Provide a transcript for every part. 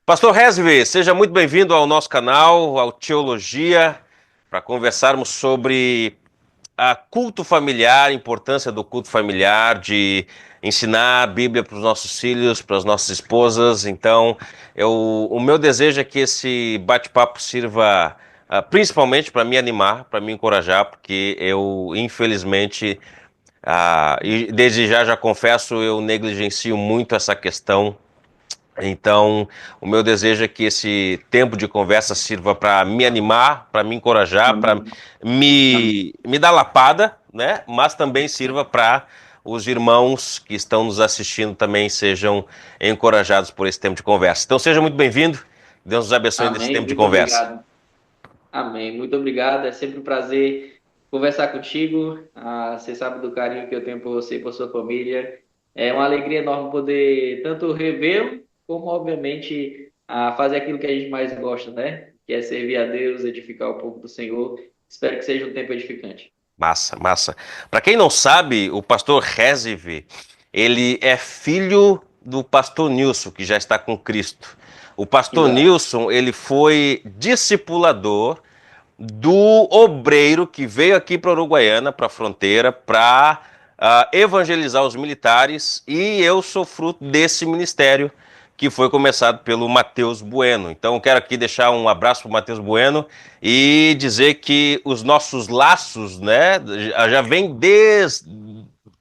Pastor Resve, seja muito bem-vindo ao nosso canal, ao Teologia, para conversarmos sobre a culto familiar, a importância do culto familiar, de ensinar a Bíblia para os nossos filhos, para as nossas esposas. Então, o meu desejo é que esse bate-papo sirva principalmente para me animar, para me encorajar, porque eu, infelizmente, e desde já confesso, eu negligencio muito essa questão. Então, o meu desejo é que esse tempo de conversa sirva para me animar, para me encorajar, para Amém. Amém. me dar lapada, né? Mas também sirva para os irmãos que estão nos assistindo também sejam encorajados por esse tempo de conversa. Então, seja muito bem-vindo. Deus nos abençoe nesse Amém. tempo de Muito conversa. obrigado. Amém. Muito obrigado. É sempre um prazer conversar contigo. Você sabe do carinho que eu tenho por você e por sua família. É uma alegria enorme poder tanto revê-lo, como, obviamente, fazer aquilo que a gente mais gosta, né? Que é servir a Deus, edificar o povo do Senhor. Espero que seja um tempo edificante. Massa, massa. Para quem não sabe, o pastor Rezive, ele é filho do pastor Nilson, que já está com Cristo. O pastor Exato. Nilson, ele foi discipulador do obreiro que veio aqui para Uruguaiana, para a fronteira, para evangelizar os militares, e eu sou fruto desse ministério que foi começado pelo Matheus Bueno. Então, eu quero aqui deixar um abraço para o Matheus Bueno e dizer que os nossos laços, né, já vem desde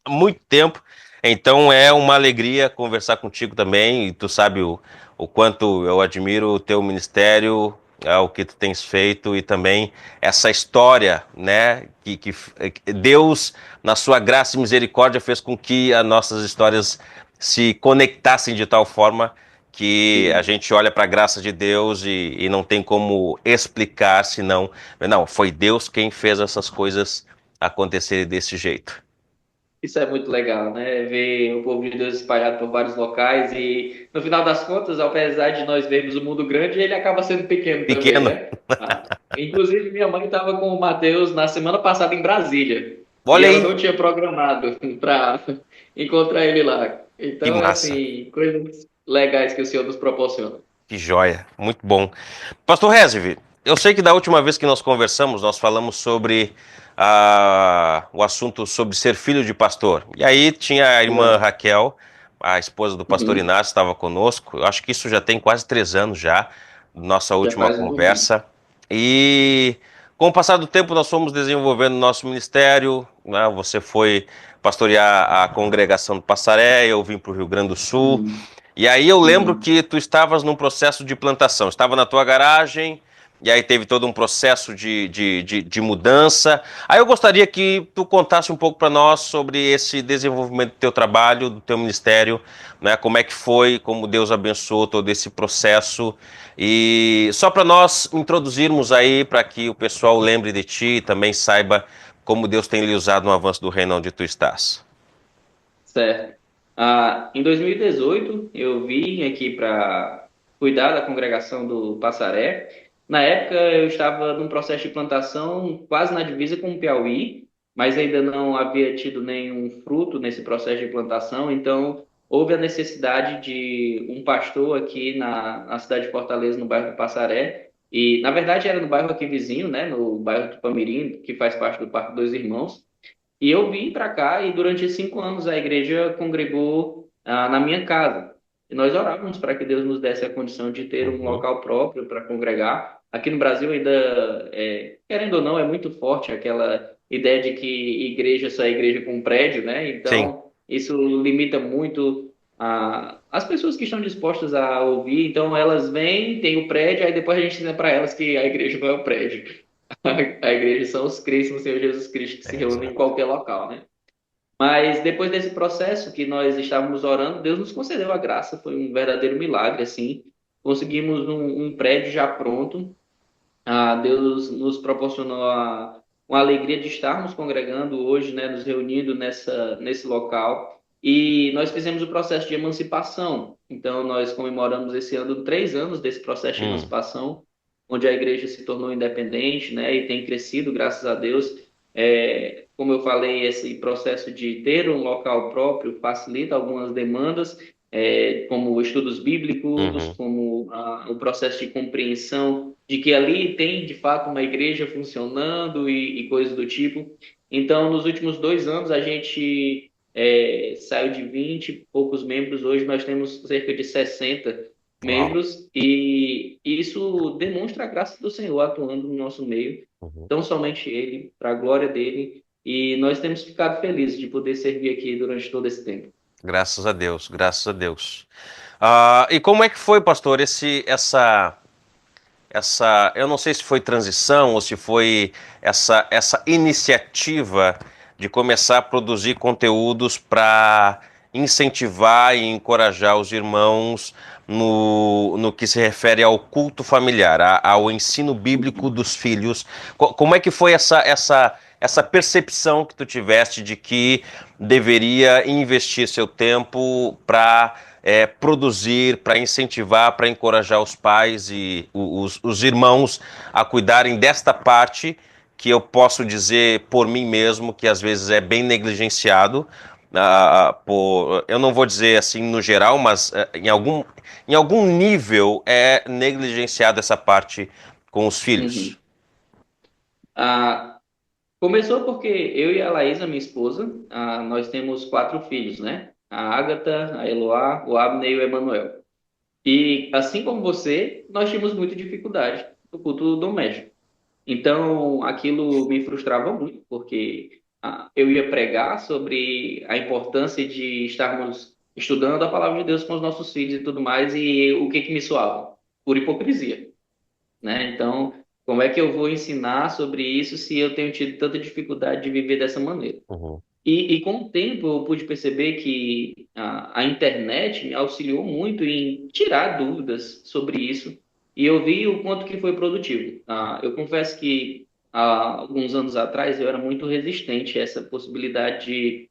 muito tempo. Então, é uma alegria conversar contigo também. E tu sabe o quanto eu admiro o teu ministério, o que tu tens feito e também essa história, né, que Deus, na sua graça e misericórdia, fez com que as nossas histórias se conectassem de tal forma que a Isso. gente olha para a graça de Deus e não tem como explicar, senão, não, foi Deus quem fez essas coisas acontecerem desse jeito. Isso é muito legal, né? Ver o povo de Deus espalhado por vários locais e, no final das contas, apesar de nós vermos o mundo grande, ele acaba sendo pequeno também, Pequeno. né? Inclusive, minha mãe estava com o Matheus na semana passada em Brasília e Olha ela aí, não tinha programado para encontrar ele lá. que Então, massa, assim, coisas legais que o Senhor nos proporciona. que joia, muito bom. Pastor Rezive, eu sei que da última vez que nós conversamos, nós falamos sobre o assunto sobre ser filho de pastor. E aí tinha a irmã Exato. Raquel, a esposa do pastor Uhum. Inácio, estava conosco. Eu acho que isso já tem quase 3 anos já, nossa Já última faz um tempinho. conversa. E com o passar do tempo nós fomos desenvolvendo nosso ministério, né? Você foi pastorear a congregação do Passaré, eu vim para o Rio Grande do Sul. Uhum. E aí eu lembro Uhum. que tu estavas num processo de plantação, estava na tua garagem, e aí teve todo um processo de mudança. Aí eu gostaria que tu contasse um pouco para nós sobre esse desenvolvimento do teu trabalho, do teu ministério, né? Como é que foi, como Deus abençoou todo esse processo. E só para nós introduzirmos aí, para que o pessoal lembre de ti e também saiba como Deus tem lhe usado no avanço do reino onde tu estás. Certo. Em 2018, eu vim aqui para cuidar da congregação do Passaré. Na época, eu estava num processo de plantação quase na divisa com o Piauí, mas ainda não havia tido nenhum fruto nesse processo de plantação, então houve a necessidade de um pastor aqui na cidade de Fortaleza, no bairro do Passaré, e na verdade era no bairro aqui vizinho, né, no bairro do Pamirim, que faz parte do Parque Dois Irmãos. E eu vim para cá e durante 5 anos a igreja congregou na minha casa. E nós orávamos para que Deus nos desse a condição de ter um Uhum. local próprio para congregar. Aqui no Brasil ainda, querendo ou não, é muito forte aquela ideia de que igreja só é igreja com prédio, né? Sim, Então, isso limita muito as pessoas que estão dispostas a ouvir. Então, elas vêm, tem o prédio, aí depois a gente ensina para elas que a igreja não é o prédio. A igreja são os crentes no Senhor Jesus Cristo que se reúnem em exato. qualquer local, né? Mas depois desse processo que nós estávamos orando, Deus nos concedeu a graça, foi um verdadeiro milagre, assim. Conseguimos um prédio já pronto. Deus nos proporcionou uma alegria de estarmos congregando hoje, né, nos reunindo nesse local. E nós fizemos o processo de emancipação. Então, nós comemoramos esse ano 3 anos desse processo de Hum. emancipação, onde a igreja se tornou independente, né, e tem crescido, graças a Deus. Como eu falei, esse processo de ter um local próprio facilita algumas demandas, como estudos bíblicos, Uhum. como o processo de compreensão de que ali tem, de fato, uma igreja funcionando e coisas do tipo. Então, nos últimos 2 anos, a gente saiu de 20 e poucos membros, hoje nós temos cerca de 60 Uau. membros, e isso demonstra a graça do Senhor atuando no nosso meio, Uhum. tão somente Ele, para a glória dele, e nós temos ficado felizes de poder servir aqui durante todo esse tempo. Graças a Deus, graças a Deus. E como é que foi, pastor, eu não sei se foi transição ou se foi essa iniciativa de começar a produzir conteúdos para incentivar e encorajar os irmãos no que se refere ao culto familiar, ao ensino bíblico dos filhos. Como é que foi essa percepção que tu tiveste de que deveria investir seu tempo para produzir, para incentivar, para encorajar os pais e os irmãos a cuidarem desta parte que eu posso dizer por mim mesmo que às vezes é bem negligenciado. Eu não vou dizer assim no geral, mas em algum nível é negligenciado essa parte com os filhos. Uhum. Ah, Começou porque eu e a Laísa, minha esposa, nós temos 4 filhos, né? A Ágata, a Eloá, o Abner e o Emanuel. E assim como você, nós tínhamos muita dificuldade no culto doméstico. Então, aquilo me frustrava muito, porque eu ia pregar sobre a importância de estarmos estudando a palavra de Deus com os nossos filhos e tudo mais, e o que que me soava? Por hipocrisia, né? Então, como é que eu vou ensinar sobre isso se eu tenho tido tanta dificuldade de viver dessa maneira? Uhum, E com o tempo eu pude perceber que a internet me auxiliou muito em tirar dúvidas sobre isso, e eu vi o quanto que foi produtivo. Eu confesso que há alguns anos atrás eu era muito resistente a essa possibilidade de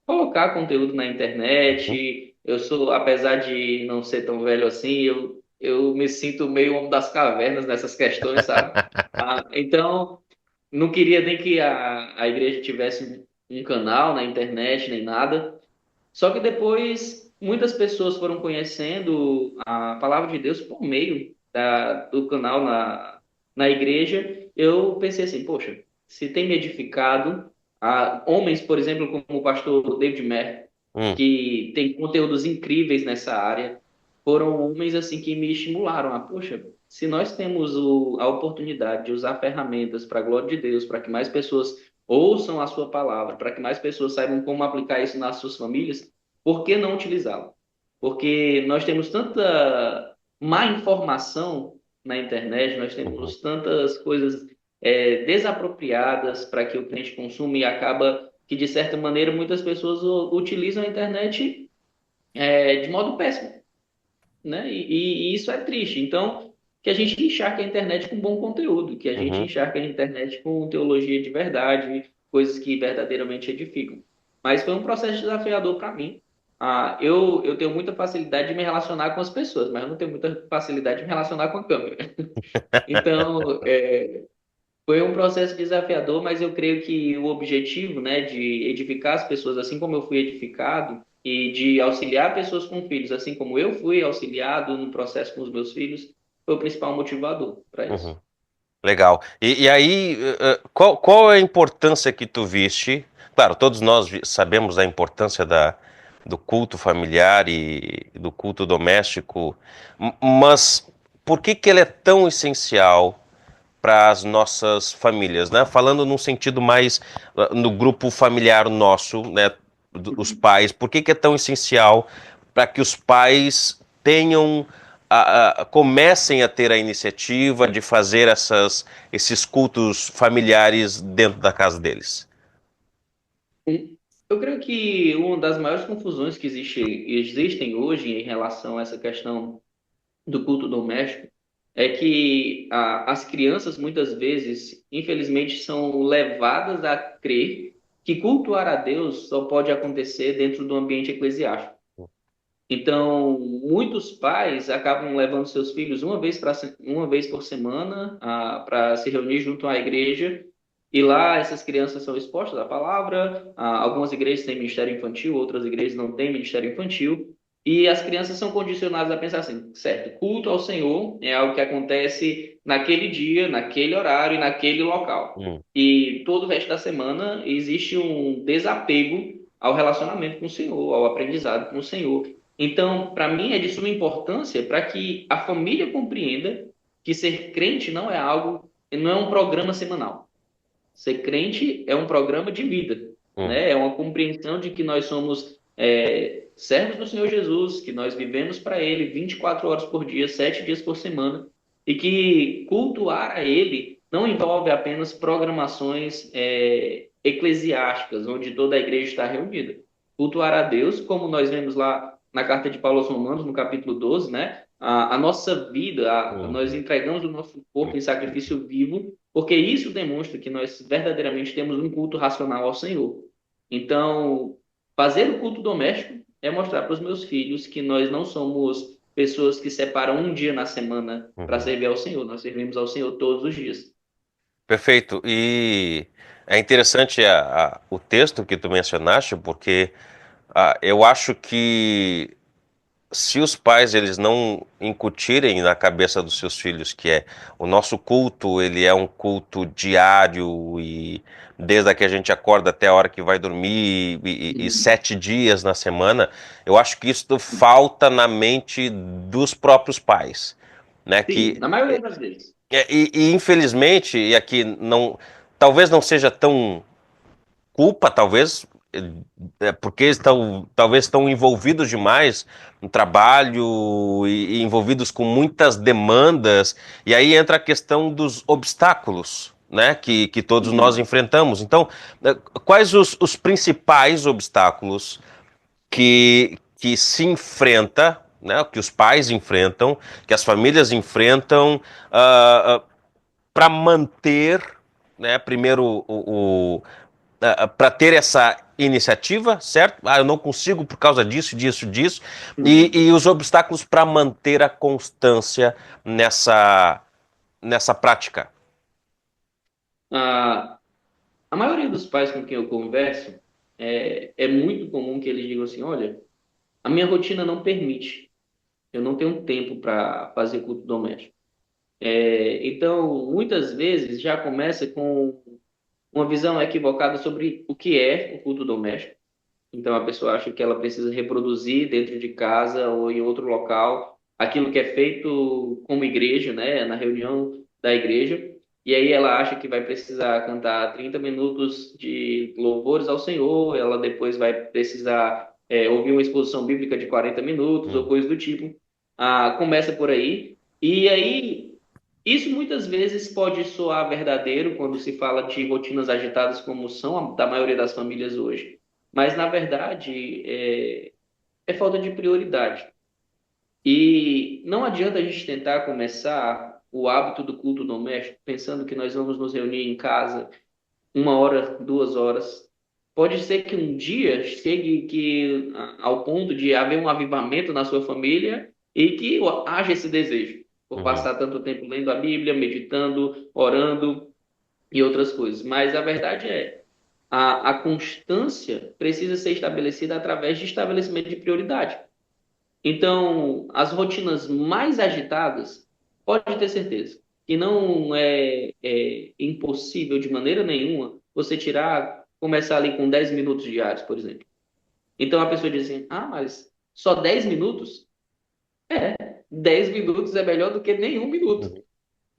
colocar conteúdo na uhum, internet. Eu sou, apesar de não ser tão velho assim, eu me sinto meio homem das cavernas nessas questões, sabe? Então, não queria nem que a igreja tivesse um canal na internet, nem nada. Só que depois muitas pessoas foram conhecendo a palavra de Deus por meio do canal na igreja. Eu pensei assim, poxa, se tem me edificado, homens, por exemplo, como o pastor David Mer, uhum, que tem conteúdos incríveis nessa área, foram homens assim que me estimularam a, poxa, se nós temos a oportunidade de usar ferramentas para a glória de Deus, para que mais pessoas ouçam a sua palavra, para que mais pessoas saibam como aplicar isso nas suas famílias, por que não utilizá-lo? Porque nós temos tanta má informação na internet, nós uhum, temos tantas coisas desapropriadas para que o cliente consuma, e acaba que, de certa maneira, muitas pessoas utilizam a internet de modo péssimo, né? E isso é triste. Então, que a gente encharque a internet com bom conteúdo, que a gente uhum. encharque a internet com teologia de verdade, coisas que verdadeiramente edificam. Mas foi um processo desafiador para mim. Eu tenho muita facilidade de me relacionar com as pessoas, mas eu não tenho muita facilidade de me relacionar com a câmera. Então, foi um processo desafiador, mas eu creio que o objetivo, né, de edificar as pessoas, assim como eu fui edificado, e de auxiliar pessoas com filhos, assim como eu fui auxiliado no processo com os meus filhos, foi o principal motivador para isso. Uhum. Legal. E aí, qual é a importância que tu viste? Claro, todos nós sabemos da importância do culto familiar e do culto doméstico, mas por que que ele é tão essencial para as nossas famílias, né? Falando num sentido mais no grupo familiar nosso, né? Os pais, por que que é tão essencial para que os pais tenham comecem a ter a iniciativa de fazer esses cultos familiares dentro da casa deles? Eu creio que uma das maiores confusões que existem hoje em relação a essa questão do culto doméstico é que as crianças muitas vezes, infelizmente, são levadas a crer que cultuar a Deus só pode acontecer dentro do ambiente eclesiástico. Então, muitos pais acabam levando seus filhos uma vez por semana para se reunir junto à igreja, e lá essas crianças são expostas à palavra. Algumas igrejas têm ministério infantil, outras igrejas não têm ministério infantil. E as crianças são condicionadas a pensar assim, certo, culto ao Senhor é algo que acontece naquele dia, naquele horário e naquele local. Hum. E todo o resto da semana existe um desapego ao relacionamento com o Senhor, ao aprendizado com o Senhor. Então, para mim, é de suma importância para que a família compreenda que ser crente não é algo, não é um programa semanal. Ser crente é um programa de vida, Hum. né? É uma compreensão de que nós somos servos do Senhor Jesus, que nós vivemos para Ele 24 horas por dia, 7 dias por semana, e que cultuar a Ele não envolve apenas programações eclesiásticas, onde toda a igreja está reunida. Cultuar a Deus, como nós vemos lá na carta de Paulo aos Romanos, no capítulo 12, né? A nossa vida, nós Uhum. entregamos o nosso corpo em sacrifício vivo, porque isso demonstra que nós verdadeiramente temos um culto racional ao Senhor. Então, fazer o culto doméstico é mostrar para os meus filhos que nós não somos pessoas que separam um dia na semana para Uhum. servir ao Senhor. Nós servimos ao Senhor todos os dias. Perfeito. E é interessante o texto que tu mencionaste, porque eu acho que se os pais eles não incutirem na cabeça dos seus filhos que o nosso culto, ele é um culto diário e desde que a gente acorda até a hora que vai dormir e Uhum. 7 dias na semana, eu acho que isso falta na mente dos próprios pais, né? Sim, na maioria das vezes. Infelizmente, e aqui não, talvez não seja tão culpa, talvez, porque estão, talvez estão envolvidos demais no trabalho e envolvidos com muitas demandas, e aí entra a questão dos obstáculos, né, que todos nós Uhum. enfrentamos. Então, quais os principais obstáculos que se enfrenta, né, que os pais enfrentam, que as famílias enfrentam, para manter, né, primeiro para ter essa iniciativa, certo? Eu não consigo por causa disso, disso, disso, Uhum. e os obstáculos para manter a constância nessa prática. A, a maioria dos pais com quem eu converso é muito comum que eles digam assim: olha, a minha rotina não permite, eu não tenho tempo para fazer culto doméstico. Então, muitas vezes já começa com uma visão equivocada sobre o que é o culto doméstico. Então, a pessoa acha que ela precisa reproduzir dentro de casa ou em outro local aquilo que é feito como igreja, né, na reunião da igreja. E aí ela acha que vai precisar cantar 30 minutos de louvores ao Senhor, ela depois vai precisar ouvir uma exposição bíblica de 40 minutos ou Hum. coisa do tipo. Começa por aí. E aí, isso muitas vezes pode soar verdadeiro quando se fala de rotinas agitadas como são da maioria das famílias hoje. Mas, na verdade, é falta de prioridade. E não adianta a gente tentar começar o hábito do culto doméstico pensando que nós vamos nos reunir em casa 1 hora, 2 horas. Pode ser que um dia chegue ao ponto de haver um avivamento na sua família e que haja esse desejo por Uhum. passar tanto tempo lendo a Bíblia, meditando, orando e outras coisas. Mas a verdade é, a constância precisa ser estabelecida através de estabelecimento de prioridade. Então, as rotinas mais agitadas, pode ter certeza, que não é impossível de maneira nenhuma você tirar, começar ali com 10 minutos diários, por exemplo. Então a pessoa diz assim: mas só 10 minutos? 10 minutos é melhor do que nenhum minuto. Uhum.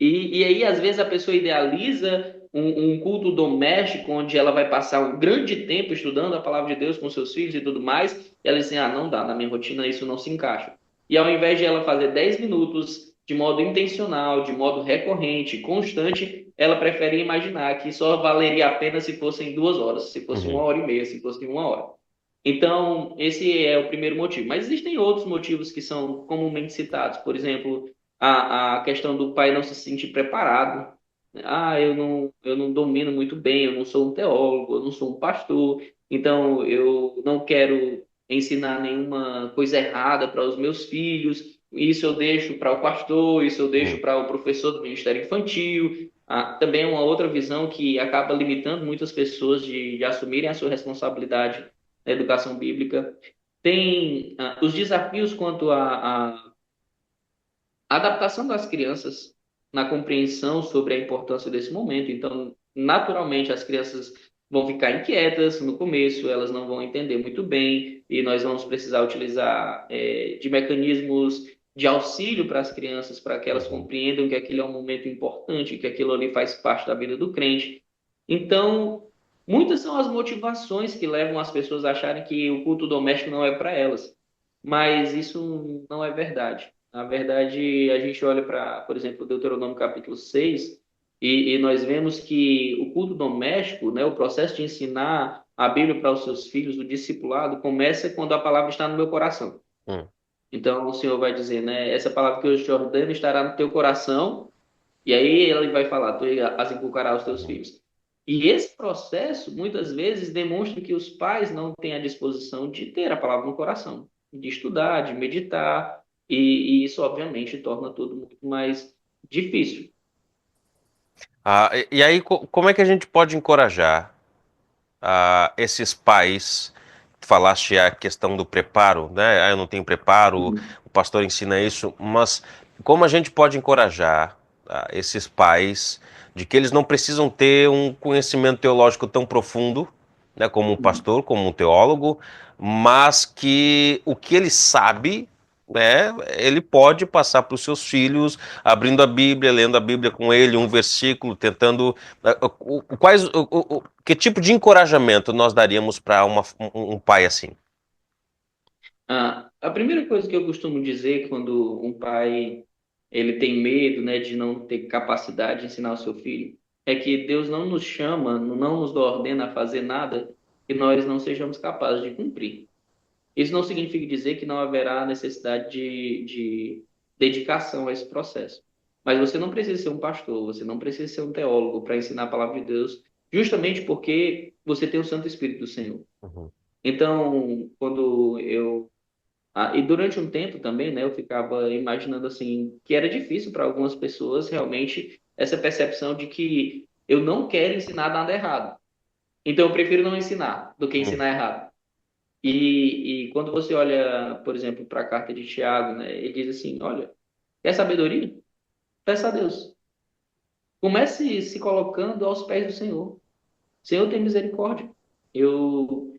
E aí, às vezes, a pessoa idealiza um culto doméstico onde ela vai passar um grande tempo estudando a palavra de Deus com seus filhos e tudo mais. E ela diz assim: não dá, na minha rotina isso não se encaixa. E ao invés de ela fazer 10 minutos de modo intencional, de modo recorrente, constante, ela prefere imaginar que só valeria a pena se fossem 2 horas, se fosse uma Uhum. hora e meia, se fosse 1 hora. Então, esse é o primeiro motivo. Mas existem outros motivos que são comumente citados. Por exemplo, a questão do pai não se sentir preparado. Eu não domino muito bem, eu não sou um teólogo, eu não sou um pastor, então eu não quero ensinar nenhuma coisa errada para os meus filhos. Isso eu deixo para o pastor, isso eu deixo Uhum. para o professor do Ministério Infantil. Também é uma outra visão que acaba limitando muitas pessoas de assumirem a sua responsabilidade na educação bíblica. tem os desafios quanto à adaptação das crianças na compreensão sobre a importância desse momento. Então, naturalmente, as crianças vão ficar inquietas no começo, elas não vão entender muito bem, e nós vamos precisar utilizar de mecanismos de auxílio para as crianças, para que elas Uhum. compreendam que aquilo é um momento importante, que aquilo ali faz parte da vida do crente. Então, muitas são as motivações que levam as pessoas a acharem que o culto doméstico não é para elas. Mas isso não é verdade. Na verdade, a gente olha para, por exemplo, Deuteronômio capítulo 6 e nós vemos que o culto doméstico, né, o processo de ensinar a Bíblia para os seus filhos, o discipulado, começa quando a palavra está no meu coração. Hum. Então, o Senhor vai dizer, né, essa palavra que eu te ordeno estará no teu coração, e aí ele vai falar, tu as inculcarás aos teus Uhum. filhos. E esse processo, muitas vezes, demonstra que os pais não têm a disposição de ter a palavra no coração, de estudar, de meditar, e isso, obviamente, torna tudo muito mais difícil. E aí, como é que a gente pode encorajar esses pais? Falaste a questão do preparo, né? Eu não tenho preparo, Uhum. o pastor ensina isso, mas como a gente pode encorajar esses pais de que eles não precisam ter um conhecimento teológico tão profundo, né, como um pastor, como um teólogo, mas que o que ele sabe, né, ele pode passar para os seus filhos, abrindo a Bíblia, lendo a Bíblia com ele, um versículo, tentando. Que tipo de encorajamento nós daríamos para um pai assim? A primeira coisa que eu costumo dizer quando um pai ele tem medo, né, de não ter capacidade de ensinar o seu filho, é que Deus não nos chama, não nos ordena a fazer nada que nós não sejamos capazes de cumprir. Isso não significa dizer que não haverá necessidade de dedicação a esse processo. Mas você não precisa ser um pastor, você não precisa ser um teólogo para ensinar a palavra de Deus, justamente porque você tem o Santo Espírito do Senhor. Uhum. Então, quando eu e durante um tempo também, né, eu ficava imaginando assim que era difícil para algumas pessoas realmente essa percepção de que eu não quero ensinar nada errado. Então eu prefiro não ensinar do que Uhum. ensinar errado. E quando você olha, por exemplo, para a carta de Tiago, né, ele diz assim: olha, quer sabedoria? Peça a Deus. Comece se colocando aos pés do Senhor. Senhor, tem misericórdia. Eu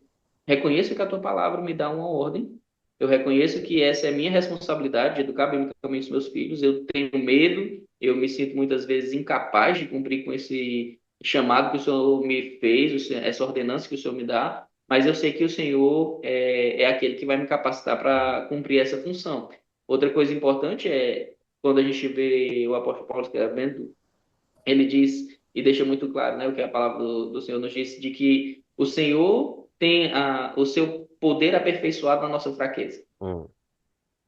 reconheço que a tua palavra me dá uma ordem. Eu reconheço que essa é a minha responsabilidade de educar biblicamente os meus filhos. Eu tenho medo, eu me sinto muitas vezes incapaz de cumprir com esse chamado que o Senhor me fez, essa ordenança que o Senhor me dá, mas eu sei que o Senhor é aquele que vai me capacitar para cumprir essa função. Outra coisa importante é quando a gente vê o apóstolo Paulo escrevendo, ele diz e deixa muito claro, né, o que a palavra do Senhor nos disse, de que o Senhor tem o seu poder aperfeiçoado na nossa fraqueza. Uhum.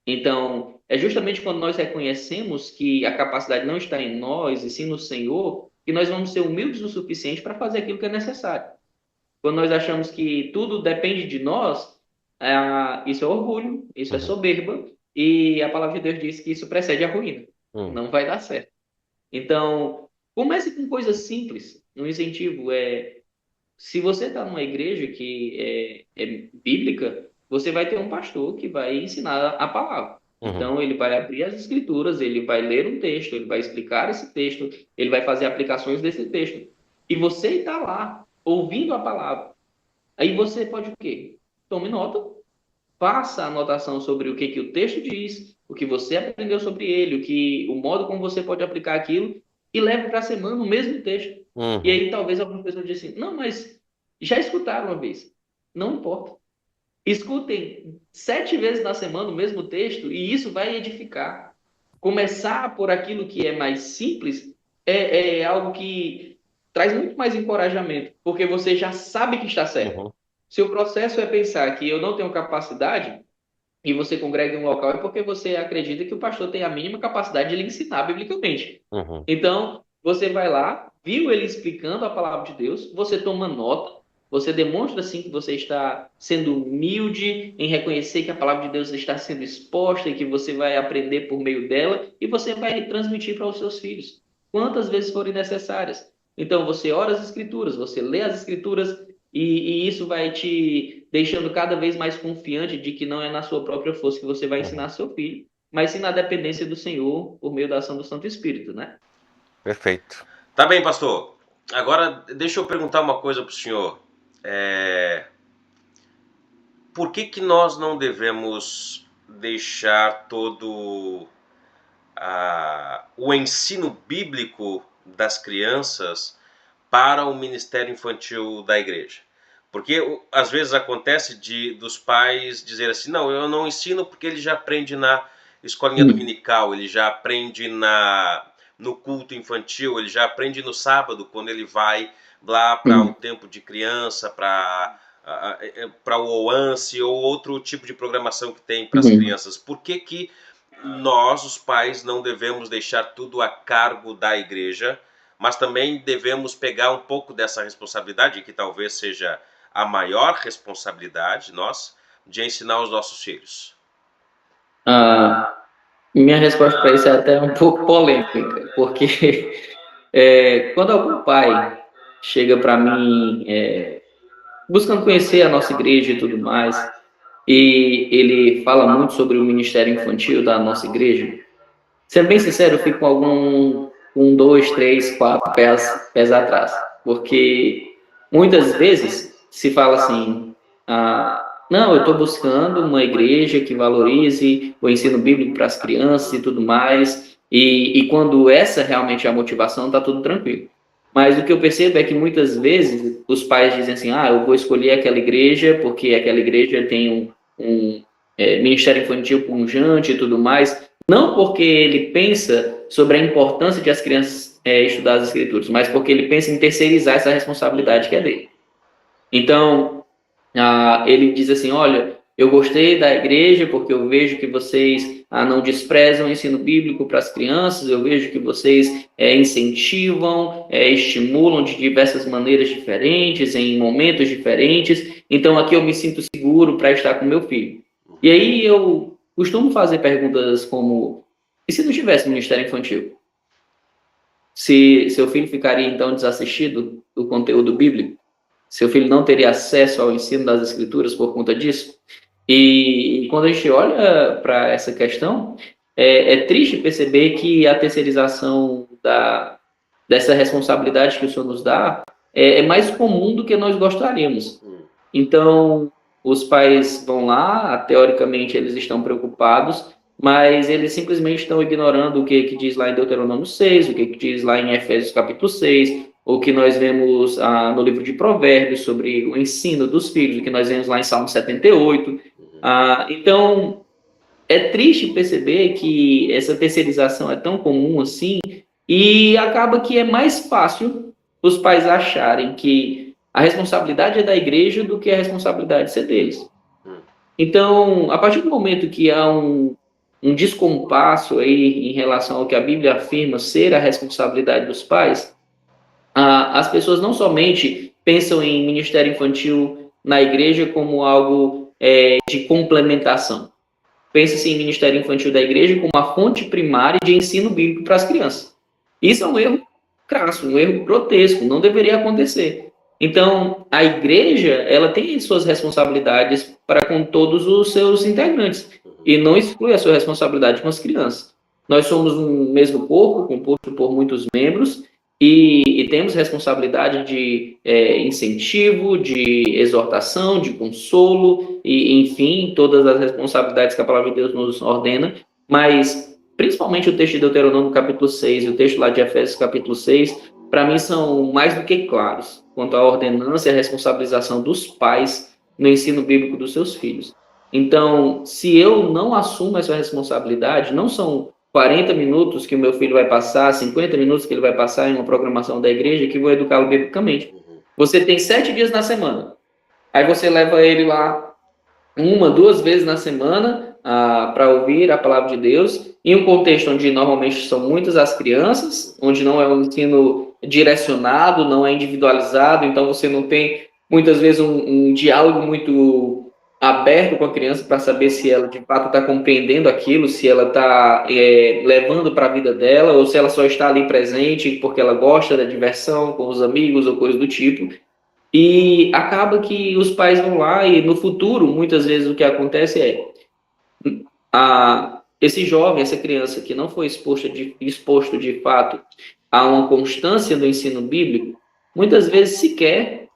Então, é justamente quando nós reconhecemos que a capacidade não está em nós, e sim no Senhor, que nós vamos ser humildes o suficiente para fazer aquilo que é necessário. Quando nós achamos que tudo depende de nós, isso é orgulho, isso é Uhum. soberba, e a palavra de Deus diz que isso precede a ruína. Uhum. Não vai dar certo. Então, comece com coisas simples. Um incentivo é, se você está numa igreja que é bíblica, você vai ter um pastor que vai ensinar a palavra. Uhum. Então, ele vai abrir as escrituras, ele vai ler um texto, ele vai explicar esse texto, ele vai fazer aplicações desse texto. E você está lá, ouvindo a palavra. Aí você pode o quê? Tome nota, faça anotação sobre o que, que o texto diz, o que você aprendeu sobre ele, o modo como você pode aplicar aquilo, e leve para a semana o mesmo texto. E Uhum. aí talvez alguma pessoa diga assim, não, mas já escutaram uma vez. Não importa. Escutem 7 vezes na semana o mesmo texto e isso vai edificar. Começar por aquilo que é mais simples é algo que traz muito mais encorajamento, porque você já sabe que está certo. Uhum. Se o processo é pensar que eu não tenho capacidade, e você congrega em um local, é porque você acredita que o pastor tem a mínima capacidade de lhe ensinar biblicamente. Uhum. Então, você vai lá, viu ele explicando a palavra de Deus, você toma nota, você demonstra assim que você está sendo humilde em reconhecer que a palavra de Deus está sendo exposta e que você vai aprender por meio dela e você vai transmitir para os seus filhos, quantas vezes forem necessárias. Então, você ora as escrituras, você lê as escrituras e isso vai te deixando cada vez mais confiante de que não é na sua própria força que você vai ensinar seu filho, mas sim na dependência do Senhor por meio da ação do Santo Espírito, né? Perfeito. Tá bem, pastor. Agora, deixa eu perguntar uma coisa para o senhor. Por que nós não devemos deixar todo o ensino bíblico das crianças para o ministério infantil da igreja? Porque às vezes acontece dos pais dizer assim, não, eu não ensino porque ele já aprende na escolinha dominical, ele já aprende no culto infantil, ele já aprende no sábado, quando ele vai lá para o tempo de criança, para o OANSE ou outro tipo de programação que tem para as crianças. Por que nós, os pais, não devemos deixar tudo a cargo da igreja, mas também devemos pegar um pouco dessa responsabilidade, que talvez seja a maior responsabilidade, de ensinar os nossos filhos? Minha resposta para isso é até um pouco polêmica, porque quando algum pai chega para mim buscando conhecer a nossa igreja e tudo mais, e ele fala muito sobre o ministério infantil da nossa igreja, sendo bem sincero, eu fico com 2, 3, 4 pés atrás, porque muitas vezes se fala assim, não, eu estou buscando uma igreja que valorize o ensino bíblico para as crianças e tudo mais, e quando essa realmente é a motivação, está tudo tranquilo. Mas o que eu percebo é que muitas vezes os pais dizem assim, eu vou escolher aquela igreja porque aquela igreja tem um ministério infantil pujante e tudo mais, não porque ele pensa sobre a importância de as crianças estudar as escrituras, mas porque ele pensa em terceirizar essa responsabilidade que é dele. Então, ele diz assim, olha, eu gostei da igreja porque eu vejo que vocês não desprezam o ensino bíblico para as crianças, eu vejo que vocês incentivam, estimulam de diversas maneiras diferentes, em momentos diferentes, então aqui eu me sinto seguro para estar com meu filho. E aí eu costumo fazer perguntas como, e se não tivesse ministério infantil? Se seu filho ficaria então desassistido do conteúdo bíblico? Seu filho não teria acesso ao ensino das escrituras por conta disso? E quando a gente olha para essa questão, é triste perceber que a terceirização dessa responsabilidade que o Senhor nos dá é mais comum do que nós gostaríamos. Então, os pais vão lá, teoricamente eles estão preocupados, mas eles simplesmente estão ignorando o que diz lá em Deuteronômio 6, o que diz lá em Efésios capítulo 6, o que nós vemos no livro de Provérbios sobre o ensino dos filhos, o que nós vemos lá em Salmo 78. Então, é triste perceber que essa terceirização é tão comum assim, e acaba que é mais fácil os pais acharem que a responsabilidade é da igreja do que a responsabilidade ser deles. Então, a partir do momento que há um descompasso aí em relação ao que a Bíblia afirma ser a responsabilidade dos pais, as pessoas não somente pensam em ministério infantil na igreja como algo de complementação. Pensa-se em ministério infantil da igreja como uma fonte primária de ensino bíblico para as crianças. Isso é um erro crasso, um erro grotesco, não deveria acontecer. Então, a igreja, ela tem suas responsabilidades para com todos os seus integrantes, e não exclui a sua responsabilidade com as crianças. Nós somos um mesmo corpo, composto por muitos membros, e temos responsabilidade de incentivo, de exortação, de consolo, e enfim, todas as responsabilidades que a palavra de Deus nos ordena, mas principalmente o texto de Deuteronômio capítulo 6 e o texto lá de Efésios capítulo 6, para mim são mais do que claros quanto à ordenança e à responsabilização dos pais no ensino bíblico dos seus filhos. Então, se eu não assumo essa responsabilidade, não são 40 minutos que o meu filho vai passar, 50 minutos que ele vai passar em uma programação da igreja que vou educá-lo biblicamente. Você tem 7 dias na semana. Aí você leva ele lá 1, 2 vezes na semana para ouvir a palavra de Deus, em um contexto onde normalmente são muitas as crianças, onde não é um ensino direcionado, não é individualizado, então você não tem muitas vezes um diálogo muito aberto com a criança para saber se ela de fato está compreendendo aquilo, se ela está levando para a vida dela, ou se ela só está ali presente porque ela gosta da diversão com os amigos ou coisa do tipo. E acaba que os pais vão lá e no futuro, muitas vezes o que acontece é esse jovem, essa criança que não foi exposto de fato a uma constância do ensino bíblico, muitas vezes sequer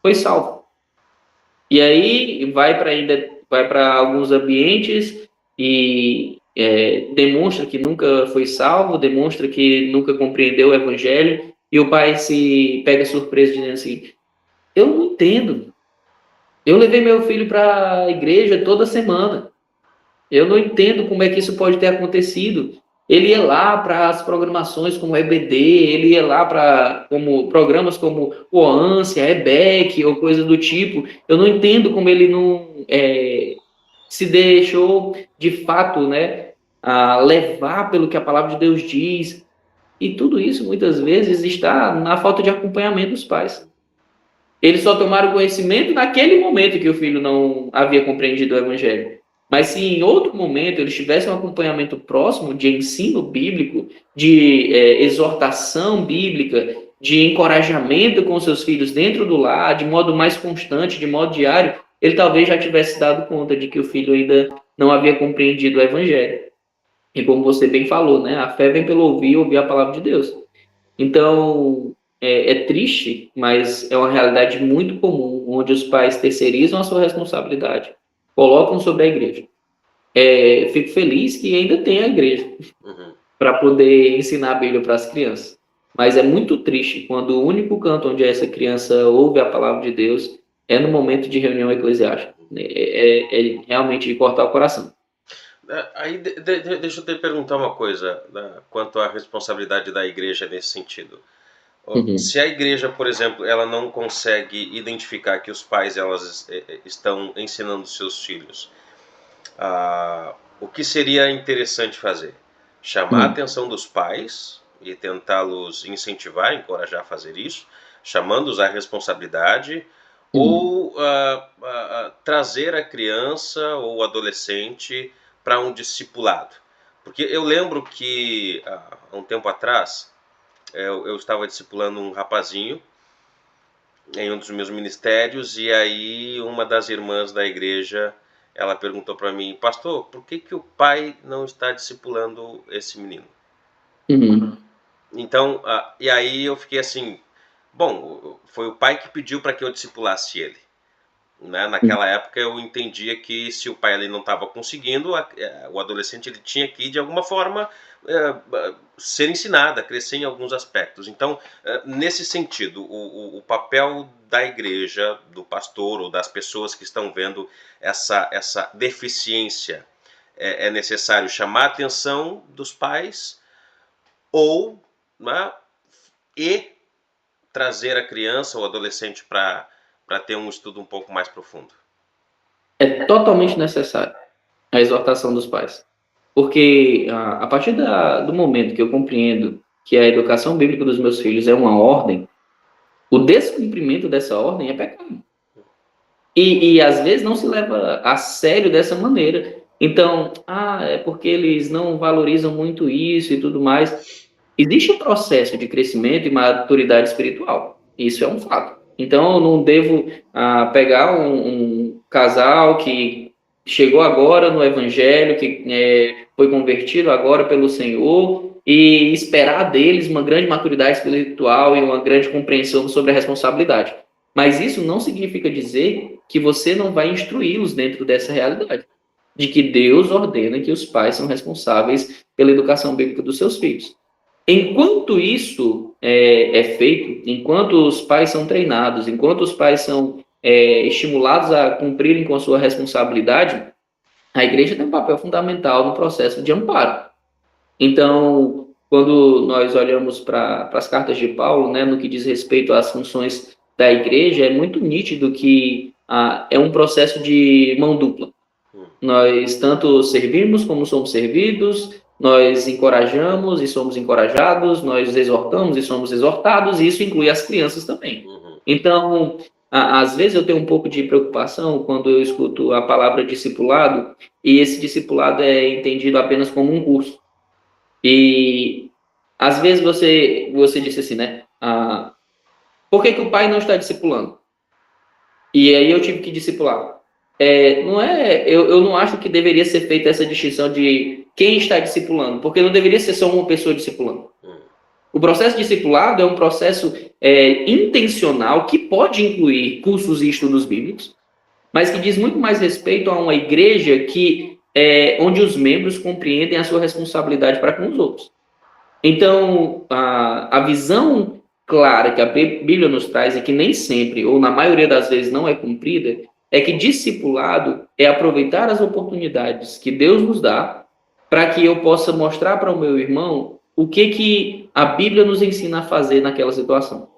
foi salvo. E aí vai para alguns ambientes e demonstra que nunca foi salvo, demonstra que nunca compreendeu o evangelho, e o pai se pega surpreso dizendo assim: eu não entendo. Eu levei meu filho para a igreja toda semana. Eu não entendo como é que isso pode ter acontecido. Ele ia lá para as programações como EBD, ele ia lá para como programas como o Ânsia, EBEC ou coisa do tipo. Eu não entendo como ele não se deixou de fato, né, levar pelo que a palavra de Deus diz. E tudo isso muitas vezes está na falta de acompanhamento dos pais. Eles só tomaram conhecimento naquele momento que o filho não havia compreendido o evangelho. Mas se em outro momento eles tivessem um acompanhamento próximo de ensino bíblico, de exortação bíblica, de encorajamento com seus filhos dentro do lar, de modo mais constante, de modo diário, ele talvez já tivesse dado conta de que o filho ainda não havia compreendido o evangelho. E como você bem falou, né? A fé vem pelo ouvir e ouvir a palavra de Deus. Então, é triste, mas é uma realidade muito comum, onde os pais terceirizam a sua responsabilidade, colocam sobre a igreja. Fico feliz que ainda tem a igreja para poder ensinar a Bíblia para as crianças. Mas é muito triste quando o único canto onde essa criança ouve a palavra de Deus é no momento de reunião eclesiástica. É realmente de cortar o coração. Aí deixa eu te perguntar uma coisa, né, quanto à responsabilidade da igreja nesse sentido. Uhum. Se a igreja, por exemplo, ela não consegue identificar que os pais elas estão ensinando seus filhos, o que seria interessante fazer? Chamar a Uhum. atenção dos pais e tentá-los incentivar, encorajar a fazer isso, chamando-os à responsabilidade, Uhum. ou trazer a criança ou o adolescente para um discipulado. Porque eu lembro que há um tempo atrás eu estava discipulando um rapazinho em um dos meus ministérios, e aí uma das irmãs da igreja, ela perguntou para mim: pastor, por que que o pai não está discipulando esse menino? Uhum. Então, e aí eu fiquei assim, bom, foi o pai que pediu para que eu discipulasse ele. Né? Uhum. Naquela época eu entendia que se o pai ali não estava conseguindo, o adolescente ele tinha que de alguma forma ser ensinado a crescer em alguns aspectos. Então, nesse sentido, o papel da igreja, do pastor ou das pessoas que estão vendo essa deficiência, é necessário chamar a atenção dos pais ou, né, e trazer a criança ou adolescente para ter um estudo um pouco mais profundo. É totalmente necessário a exortação dos pais. Porque a partir do momento que eu compreendo que a educação bíblica dos meus filhos é uma ordem, o descumprimento dessa ordem é pecado. E às vezes não se leva a sério dessa maneira. Então, é porque eles não valorizam muito isso e tudo mais. Existe um processo de crescimento e maturidade espiritual. Isso é um fato. Então, eu não devo pegar um casal que chegou agora no Evangelho, que foi convertido agora pelo Senhor, e esperar deles uma grande maturidade espiritual e uma grande compreensão sobre a responsabilidade. Mas isso não significa dizer que você não vai instruí-los dentro dessa realidade, de que Deus ordena que os pais são responsáveis pela educação bíblica dos seus filhos. Enquanto isso é feito, enquanto os pais são treinados, enquanto os pais são estimulados a cumprirem com a sua responsabilidade, a igreja tem um papel fundamental no processo de amparo. Então, quando nós olhamos para as cartas de Paulo, né, no que diz respeito às funções da igreja, é muito nítido que é um processo de mão dupla. Nós tanto servimos como somos servidos, nós encorajamos e somos encorajados, nós exortamos e somos exortados, e isso inclui as crianças também. Então, às vezes eu tenho um pouco de preocupação quando eu escuto a palavra discipulado, e esse discipulado é entendido apenas como um curso. E às vezes você disse assim, né? Por que que o pai não está discipulando? E aí eu tive que discipular. Não é, eu não acho que deveria ser feita essa distinção de quem está discipulando, porque não deveria ser só uma pessoa discipulando. O processo discipulado é um processo intencional que pode incluir cursos e estudos bíblicos, mas que diz muito mais respeito a uma igreja onde os membros compreendem a sua responsabilidade para com os outros. Então, a visão clara que a Bíblia nos traz e que nem sempre, ou na maioria das vezes, não é cumprida, é que discipulado é aproveitar as oportunidades que Deus nos dá para que eu possa mostrar para o meu irmão o que a Bíblia nos ensina a fazer naquela situação.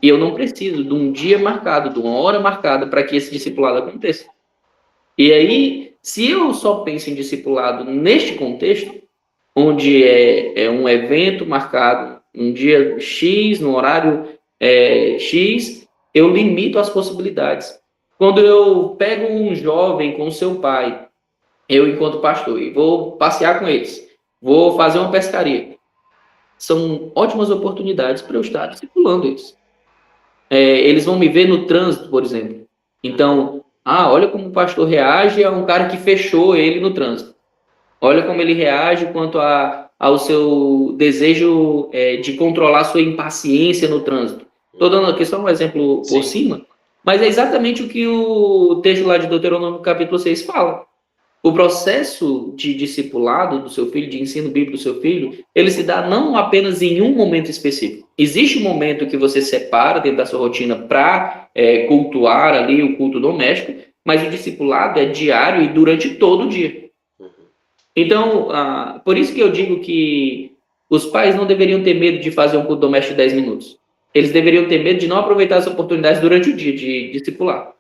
E eu não preciso de um dia marcado, de uma hora marcada para que esse discipulado aconteça. E aí, se eu só penso em discipulado neste contexto, onde é um evento marcado, um dia X, no horário X, eu limito as possibilidades. Quando eu pego um jovem com seu pai, eu, enquanto pastor, e vou passear com eles, vou fazer uma pescaria, são ótimas oportunidades para eu estar discipulando eles. Eles vão me ver no trânsito, por exemplo. Então, olha como o pastor reage a um cara que fechou ele no trânsito. Olha como ele reage quanto ao seu desejo de controlar sua impaciência no trânsito. Estou dando aqui só um exemplo por cima, mas é exatamente o que o texto lá de Deuteronômio capítulo 6 fala. O processo de discipulado do seu filho, de ensino bíblico do seu filho, ele se dá não apenas em um momento específico. Existe um momento que você separa dentro da sua rotina para cultuar ali o culto doméstico, mas o discipulado é diário e durante todo o dia. Então, por isso que eu digo que os pais não deveriam ter medo de fazer um culto doméstico de 10 minutos. Eles deveriam ter medo de não aproveitar as oportunidades durante o dia de discipular.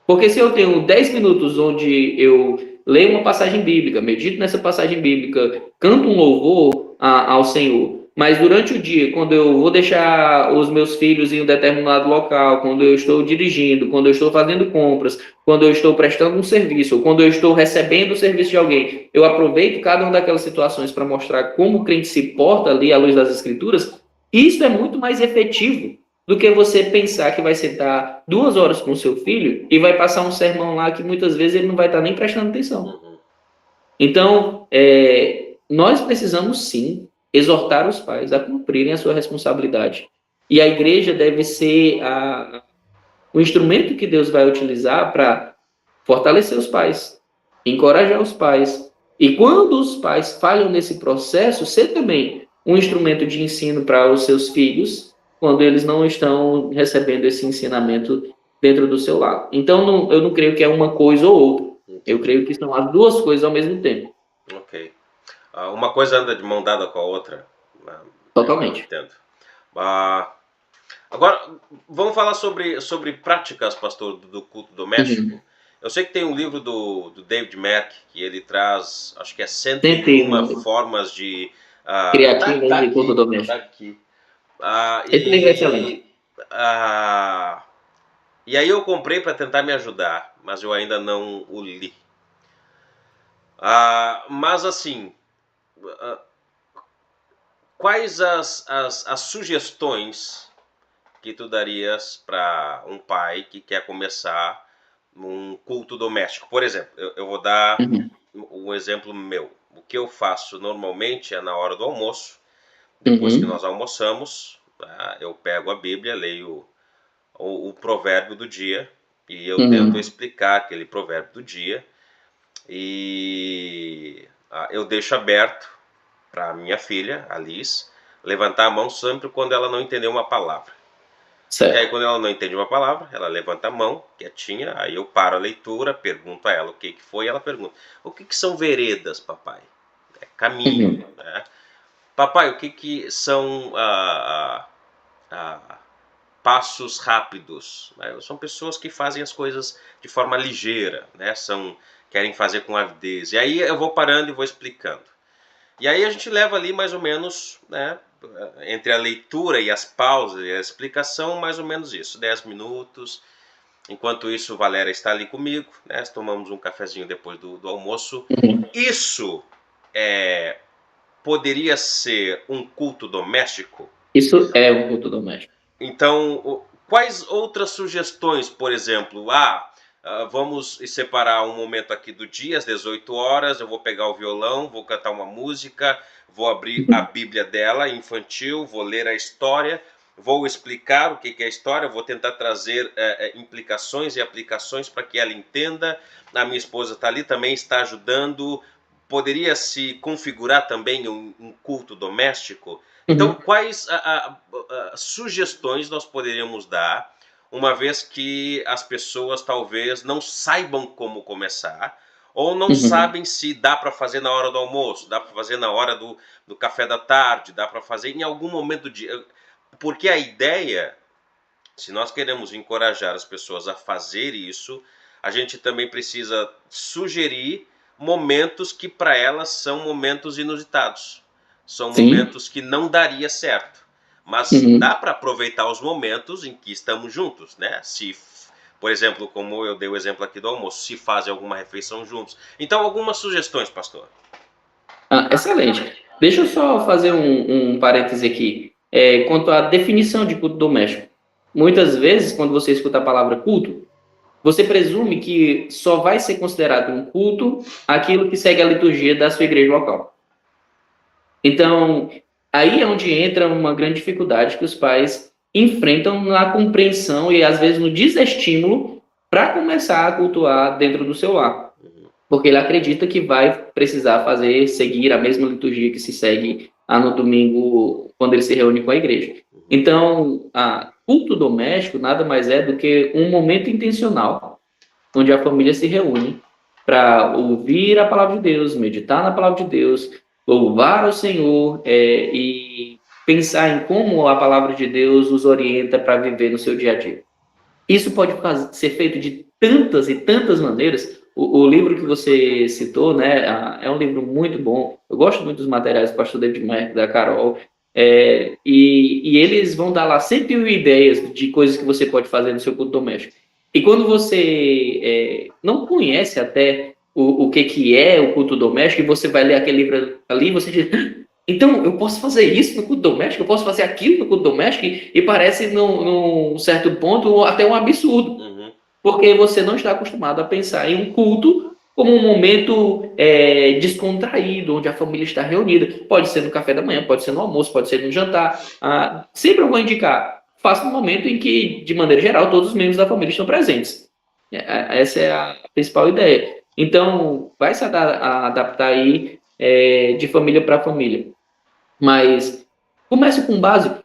Porque se eu tenho 10 minutos onde eu leio uma passagem bíblica, medito nessa passagem bíblica, canto um louvor ao Senhor, mas durante o dia, quando eu vou deixar os meus filhos em um determinado local, quando eu estou dirigindo, quando eu estou fazendo compras, quando eu estou prestando um serviço, ou quando eu estou recebendo o serviço de alguém, eu aproveito cada uma daquelas situações para mostrar como o crente se porta ali à luz das Escrituras, isso é muito mais efetivo do que você pensar que vai sentar 2 horas com o seu filho e vai passar um sermão lá que muitas vezes ele não vai estar nem prestando atenção. Então, nós precisamos sim exortar os pais a cumprirem a sua responsabilidade. E a igreja deve ser o instrumento que Deus vai utilizar para fortalecer os pais, encorajar os pais. E quando os pais falham nesse processo, ser também um instrumento de ensino para os seus filhos, quando eles não estão recebendo esse ensinamento dentro do seu lar. Então, eu não creio que é uma coisa ou outra. Eu creio que são as duas coisas ao mesmo tempo. Ok. Uma coisa anda de mão dada com a outra. Totalmente. Eu entendo. Agora, vamos falar sobre práticas, pastor, do culto doméstico. Eu sei que tem um livro do David Mack, que ele traz, acho que é 101 formas de... criativas de culto doméstico. Tá aqui. Esse livro é excelente. E aí eu comprei para tentar me ajudar, mas eu ainda não o li. Mas assim, quais as sugestões que tu darias para um pai que quer começar um culto doméstico? Por exemplo, eu vou dar um exemplo meu. O que eu faço normalmente é na hora do almoço, depois que nós almoçamos, eu pego a Bíblia, leio o provérbio do dia e eu tento explicar aquele provérbio do dia e eu deixo aberto para minha filha, a Liz, levantar a mão sempre quando ela não entender uma palavra. Certo. E aí quando ela não entende uma palavra, ela levanta a mão, quietinha, aí eu paro a leitura, pergunto a ela o que foi, ela pergunta: o que são veredas, papai? É caminho, né? Papai, o que são passos rápidos? São pessoas que fazem as coisas de forma ligeira, né? Querem fazer com avidez. E aí eu vou parando e vou explicando. E aí a gente leva ali mais ou menos, né, entre a leitura e as pausas e a explicação, mais ou menos isso, 10 minutos. Enquanto isso, Valéria está ali comigo, né, tomamos um cafezinho depois do almoço. Isso poderia ser um culto doméstico? Isso é um culto doméstico. Então, quais outras sugestões, por exemplo? Vamos separar um momento aqui do dia, às 18 horas, eu vou pegar o violão, vou cantar uma música, vou abrir a Bíblia dela, infantil, vou ler a história, vou explicar o que é a história, vou tentar trazer implicações e aplicações para que ela entenda. A minha esposa está ali, também está ajudando. Poderia se configurar também um culto doméstico? Então, Uhum, quais sugestões nós poderíamos dar, uma vez que as pessoas talvez não saibam como começar, ou não uhum. sabem se dá para fazer na hora do almoço, dá para fazer na hora do café da tarde, dá para fazer em algum momento do dia. Porque a ideia, se nós queremos encorajar as pessoas a fazer isso, a gente também precisa sugerir momentos que para elas são momentos inusitados. São Sim. momentos que não daria certo. Mas dá Uhum. para aproveitar os momentos em que estamos juntos, né? Se, por exemplo, como eu dei o exemplo aqui do almoço, se fazem alguma refeição juntos. Então, algumas sugestões, pastor. Excelente. Deixa eu só fazer um parêntese aqui. Quanto à definição de culto doméstico. Muitas vezes, quando você escuta a palavra culto, você presume que só vai ser considerado um culto aquilo que segue a liturgia da sua igreja local. Então, aí é onde entra uma grande dificuldade que os pais enfrentam na compreensão e, às vezes, no desestímulo para começar a cultuar dentro do seu lar. Porque ele acredita que vai precisar seguir a mesma liturgia que se segue no domingo, quando ele se reúne com a igreja. Então, culto doméstico nada mais é do que um momento intencional onde a família se reúne para ouvir a palavra de Deus, meditar na palavra de Deus, louvar o Senhor e pensar em como a palavra de Deus os orienta para viver no seu dia a dia. Isso pode ser feito de tantas e tantas maneiras. O livro que você citou, né, é um livro muito bom. Eu gosto muito dos materiais do pastor David Mack, da Carol, e eles vão dar lá 101 ideias de coisas que você pode fazer no seu culto doméstico. E quando você não conhece até o que é o culto doméstico, e você vai ler aquele livro ali, você diz, então, eu posso fazer isso no culto doméstico, eu posso fazer aquilo no culto doméstico, e parece, num certo ponto, até um absurdo, Uhum. porque você não está acostumado a pensar em um culto como um momento descontraído, onde a família está reunida. Pode ser no café da manhã, pode ser no almoço, pode ser no jantar. Sempre eu vou indicar, faça um momento em que, de maneira geral, todos os membros da família estão presentes. Essa é a principal ideia. Então, vai se adaptar aí de família para família. Mas comece com o básico.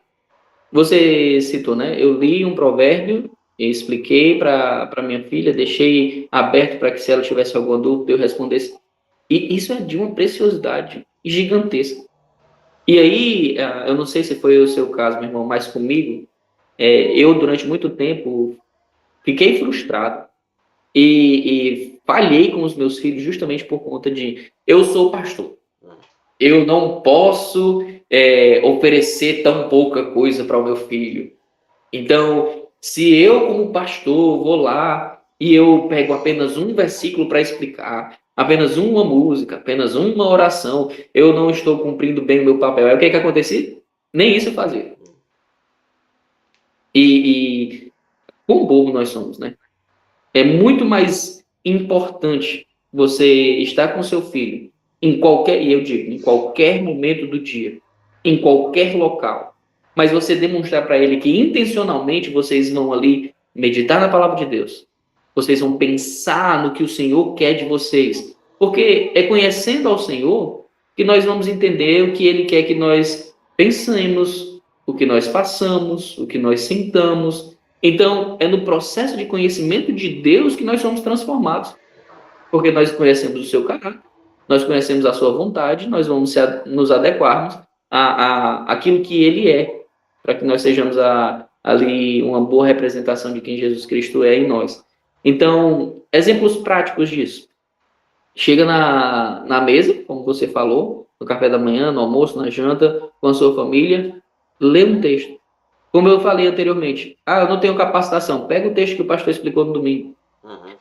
Você citou, né? Eu li um provérbio, expliquei para minha filha, deixei aberto para que se ela tivesse alguma dúvida eu respondesse. E isso é de uma preciosidade gigantesca. E aí, eu não sei se foi o seu caso, meu irmão, mas comigo, eu durante muito tempo fiquei frustrado e falhei com os meus filhos justamente por conta de eu sou pastor. Eu não posso oferecer tão pouca coisa para o meu filho. Então, se eu, como pastor, vou lá e eu pego apenas um versículo para explicar, apenas uma música, apenas uma oração, eu não estou cumprindo bem o meu papel. Aí o que acontecia? Nem isso eu fazia. E quão bobo nós somos, né? É muito mais importante você estar com seu filho em qualquer, e eu digo, em qualquer momento do dia, em qualquer local, mas você demonstrar para ele que intencionalmente vocês vão ali meditar na palavra de Deus. Vocês vão pensar no que o Senhor quer de vocês. Porque é conhecendo ao Senhor que nós vamos entender o que ele quer que nós pensemos, o que nós façamos, o que nós sintamos. Então, é no processo de conhecimento de Deus que nós somos transformados. Porque nós conhecemos o seu caráter, nós conhecemos a sua vontade, nós vamos nos adequarmos àquilo que ele é, para que nós sejamos ali uma boa representação de quem Jesus Cristo é em nós. Então, exemplos práticos disso. Chega na mesa, como você falou, no café da manhã, no almoço, na janta, com a sua família, lê um texto. Como eu falei anteriormente, eu não tenho capacitação. Pega o texto que o pastor explicou no domingo. Uhum.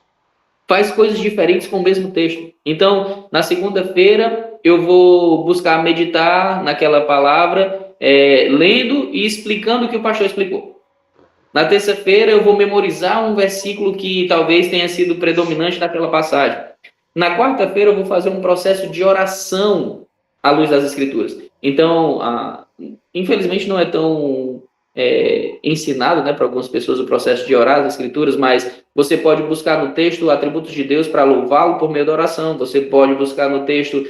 Faz coisas diferentes com o mesmo texto. Então, na segunda-feira, eu vou buscar meditar naquela palavra, lendo e explicando o que o pastor explicou. Na terça-feira eu vou memorizar um versículo que talvez tenha sido predominante naquela passagem. Na quarta-feira eu vou fazer um processo de oração à luz das Escrituras. Então, infelizmente não é tão ensinado, né, para algumas pessoas o processo de orar as Escrituras, mas você pode buscar no texto atributos de Deus para louvá-lo por meio da oração. Você pode buscar no texto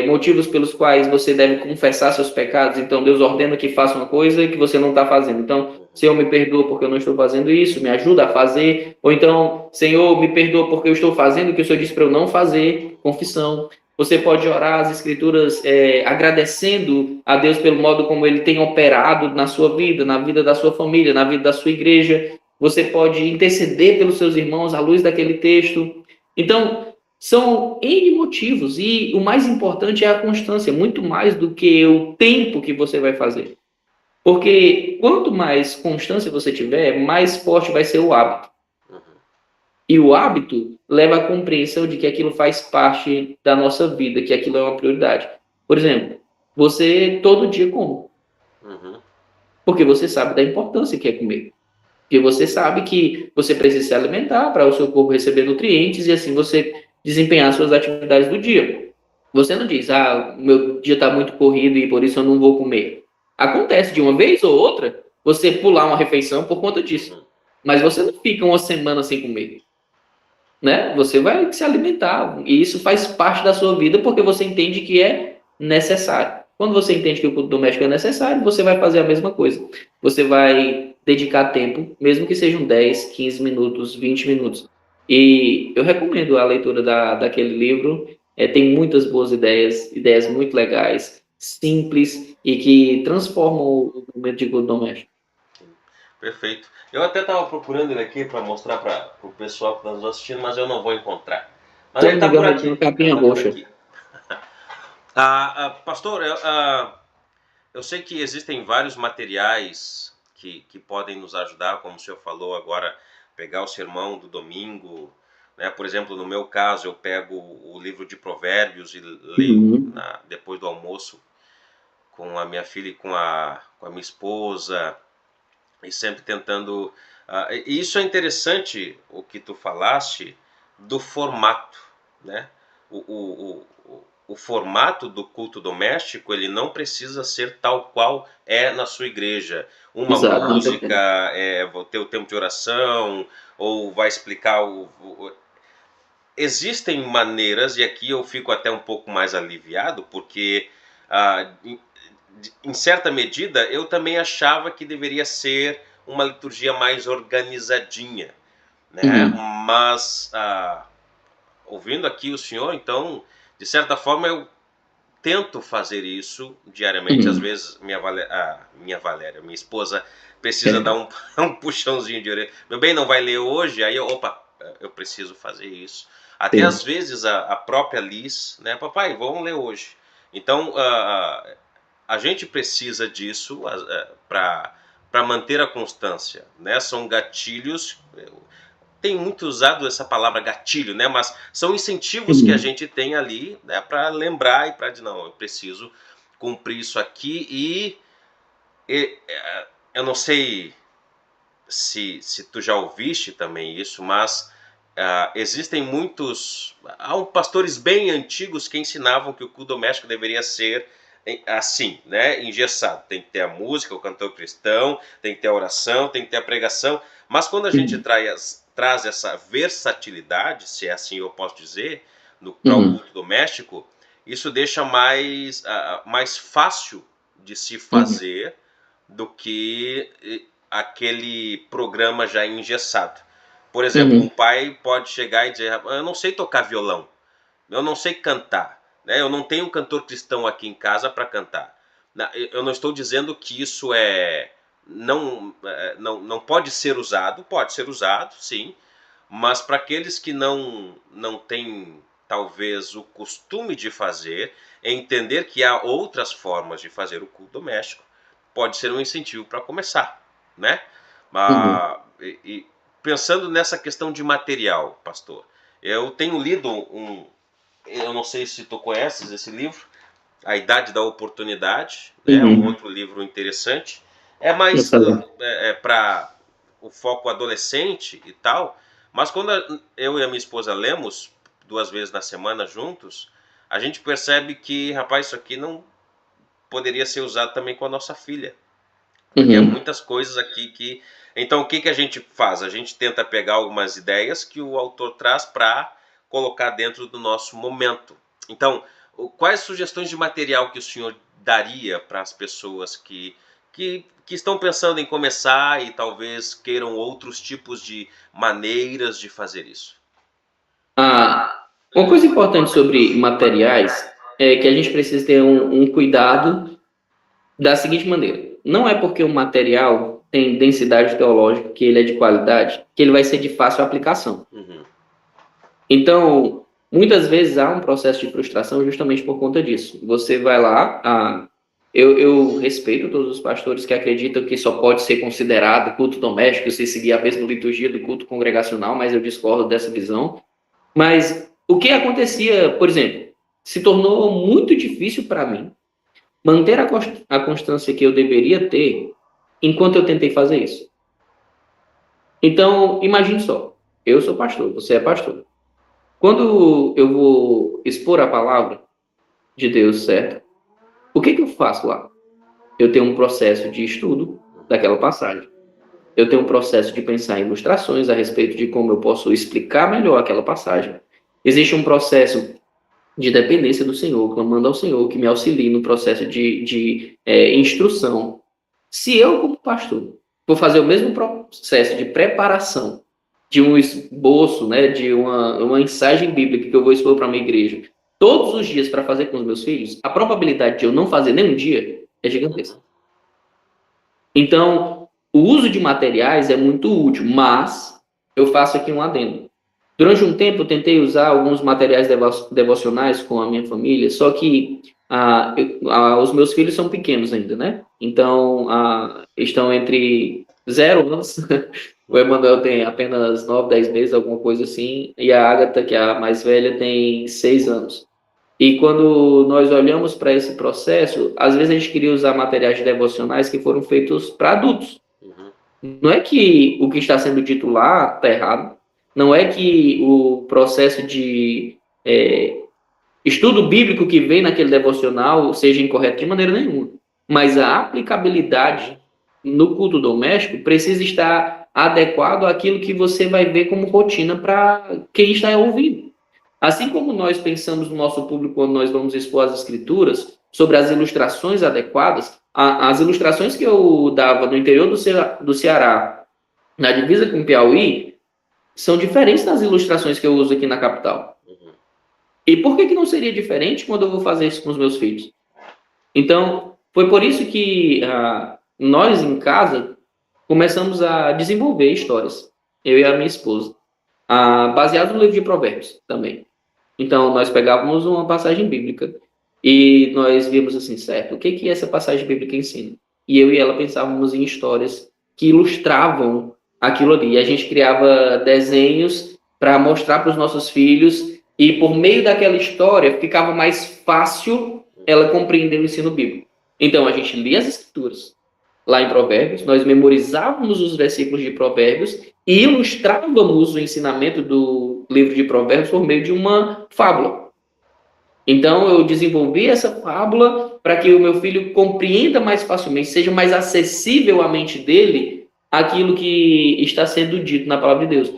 motivos pelos quais você deve confessar seus pecados. Então, Deus ordena que faça uma coisa que você não está fazendo. Então, Senhor, me perdoa porque eu não estou fazendo isso, me ajuda a fazer. Ou então, Senhor, me perdoa porque eu estou fazendo o que o Senhor disse para eu não fazer. Confissão. Você pode orar as Escrituras agradecendo a Deus pelo modo como Ele tem operado na sua vida, na vida da sua família, na vida da sua igreja. Você pode interceder pelos seus irmãos à luz daquele texto. Então, são N motivos e o mais importante é a constância, muito mais do que o tempo que você vai fazer. Porque quanto mais constância você tiver, mais forte vai ser o hábito. E o hábito leva à compreensão de que aquilo faz parte da nossa vida, que aquilo é uma prioridade. Por exemplo, você todo dia come, Uhum. porque você sabe da importância que é comer. Porque você sabe que você precisa se alimentar para o seu corpo receber nutrientes e assim você desempenhar suas atividades do dia. Você não diz, o meu dia está muito corrido e por isso eu não vou comer. Acontece de uma vez ou outra você pular uma refeição por conta disso. Mas você não fica uma semana sem comer, né? Você vai se alimentar e isso faz parte da sua vida porque você entende que é necessário. Quando você entende que o culto doméstico é necessário, você vai fazer a mesma coisa. Você vai dedicar tempo, mesmo que sejam 10, 15 minutos, 20 minutos. E eu recomendo a leitura daquele livro. Tem muitas boas ideias, ideias muito legais, simples e que transformam o momento de culto doméstico. Perfeito. Eu até estava procurando ele aqui para mostrar para o pessoal que está nos assistindo, mas eu não vou encontrar. Mas Se eu ele não me está por engano, ele tem uma aqui. Ele capinha está por roxa. aqui. Pastor, eu sei que existem vários materiais que podem nos ajudar, como o senhor falou agora, pegar o sermão do domingo, né? Por exemplo, no meu caso, eu pego o livro de Provérbios e leio Uhum. depois do almoço com a minha filha e com a minha esposa, e sempre tentando. E isso é interessante o que tu falaste do formato, né? O formato do culto doméstico ele não precisa ser tal qual é na sua igreja. Uma Exato, com música, certeza. vou ter o tempo de oração, ou vai explicar existem maneiras, e aqui eu fico até um pouco mais aliviado, porque em certa medida eu também achava que deveria ser uma liturgia mais organizadinha, né? Uhum. Mas ouvindo aqui o senhor, então, de certa forma eu tento fazer isso diariamente. Às Uhum. vezes minha Valéria, minha esposa, precisa dar um puxãozinho de orelha. Meu bem, não vai ler hoje? Aí opa, eu preciso fazer isso. Até às Sim. vezes a própria Liz, né? Papai, vamos ler hoje. Então, a gente precisa disso para manter a constância, né? São gatilhos. Tem muito usado essa palavra gatilho, né? Mas são incentivos que a Uhum. gente tem ali, né? Para lembrar e para dizer, não, eu preciso cumprir isso aqui eu não sei se tu já ouviste também isso, mas existem há pastores bem antigos que ensinavam que o culto doméstico deveria ser assim, né, engessado. Tem que ter a música, o cantor cristão, tem que ter a oração, tem que ter a pregação, mas quando a gente Uhum. traz essa versatilidade, se é assim eu posso dizer, para o Uhum. culto doméstico, isso deixa mais fácil de se Uhum. fazer do que aquele programa já engessado. Por exemplo, um Uhum. pai pode chegar e dizer: eu não sei tocar violão, eu não sei cantar, né? Eu não tenho um cantor cristão aqui em casa para cantar. Eu não estou dizendo que isso não pode ser usado, sim, mas para aqueles que não têm talvez o costume de fazer, entender que há outras formas de fazer o culto doméstico, pode ser um incentivo para começar, né? Uhum. E pensando nessa questão de material, pastor, eu tenho lido eu não sei se tu conheces esse livro, A Idade da Oportunidade, né? Um Uhum. outro livro interessante. É mais Excelente. para o foco adolescente e tal, mas quando eu e a minha esposa lemos 2 vezes na semana juntos, a gente percebe que, rapaz, isso aqui não poderia ser usado também com a nossa filha. Porque há Uhum. muitas coisas aqui que. Então, o que, que a gente faz? A gente tenta pegar algumas ideias que o autor traz para colocar dentro do nosso momento. Então, quais sugestões de material que o senhor daria para as pessoas que estão pensando em começar e talvez queiram outros tipos de maneiras de fazer isso? Ah, uma coisa importante sobre materiais é que a gente precisa ter um cuidado da seguinte maneira: não é porque o material tem densidade teológica, que ele é de qualidade, que ele vai ser de fácil aplicação. Uhum. Então, muitas vezes há um processo de frustração justamente por conta disso. Você vai lá, eu respeito todos os pastores que acreditam que só pode ser considerado culto doméstico se seguir a mesma liturgia do culto congregacional, mas eu discordo dessa visão. Mas o que acontecia, por exemplo, se tornou muito difícil para mim manter a constância que eu deveria ter enquanto eu tentei fazer isso. Então, imagine só, eu sou pastor, você é pastor. Quando eu vou expor a palavra de Deus, certo? O que eu faço lá? Eu tenho um processo de estudo daquela passagem. Eu tenho um processo de pensar em ilustrações a respeito de como eu posso explicar melhor aquela passagem. Existe um processo de dependência do Senhor, clamando ao Senhor que me auxilie no processo de instrução. Se eu, como pastor, for fazer o mesmo processo de preparação de um esboço, né, de uma mensagem bíblica que eu vou expor para a minha igreja, todos os dias para fazer com os meus filhos, a probabilidade de eu não fazer nenhum dia é gigantesca. Então, o uso de materiais é muito útil, mas eu faço aqui um adendo. Durante um tempo, eu tentei usar alguns materiais devocionais com a minha família, só que os meus filhos são pequenos ainda, né? Então, estão entre 0 anos, o Emanuel tem apenas 9, 10 meses, alguma coisa assim, e a Agatha, que é a mais velha, tem 6 anos. E quando nós olhamos para esse processo, às vezes a gente queria usar materiais devocionais que foram feitos para adultos. Uhum. Não é que o que está sendo dito lá está errado, não é que o processo de estudo bíblico que vem naquele devocional seja incorreto de maneira nenhuma, mas a aplicabilidade no culto doméstico precisa estar adequado àquilo que você vai ver como rotina para quem está ouvindo. Assim como nós pensamos no nosso público quando nós vamos expor as escrituras, sobre as ilustrações adequadas, as ilustrações que eu dava no interior do Ceará, na divisa com o Piauí, são diferentes das ilustrações que eu uso aqui na capital. Uhum. E por que não seria diferente quando eu vou fazer isso com os meus filhos? Então, foi por isso que nós em casa começamos a desenvolver histórias, eu e a minha esposa, baseado no livro de Provérbios também. Então, nós pegávamos uma passagem bíblica e nós vimos assim, certo, o que essa passagem bíblica ensina? E eu e ela pensávamos em histórias que ilustravam aquilo ali. E a gente criava desenhos para mostrar para os nossos filhos e por meio daquela história ficava mais fácil ela compreender o ensino bíblico. Então, a gente lia as escrituras lá em Provérbios, nós memorizávamos os versículos de Provérbios e ilustrávamos o ensinamento do livro de Provérbios por meio de uma fábula. Então, eu desenvolvi essa fábula para que o meu filho compreenda mais facilmente, seja mais acessível à mente dele aquilo que está sendo dito na palavra de Deus.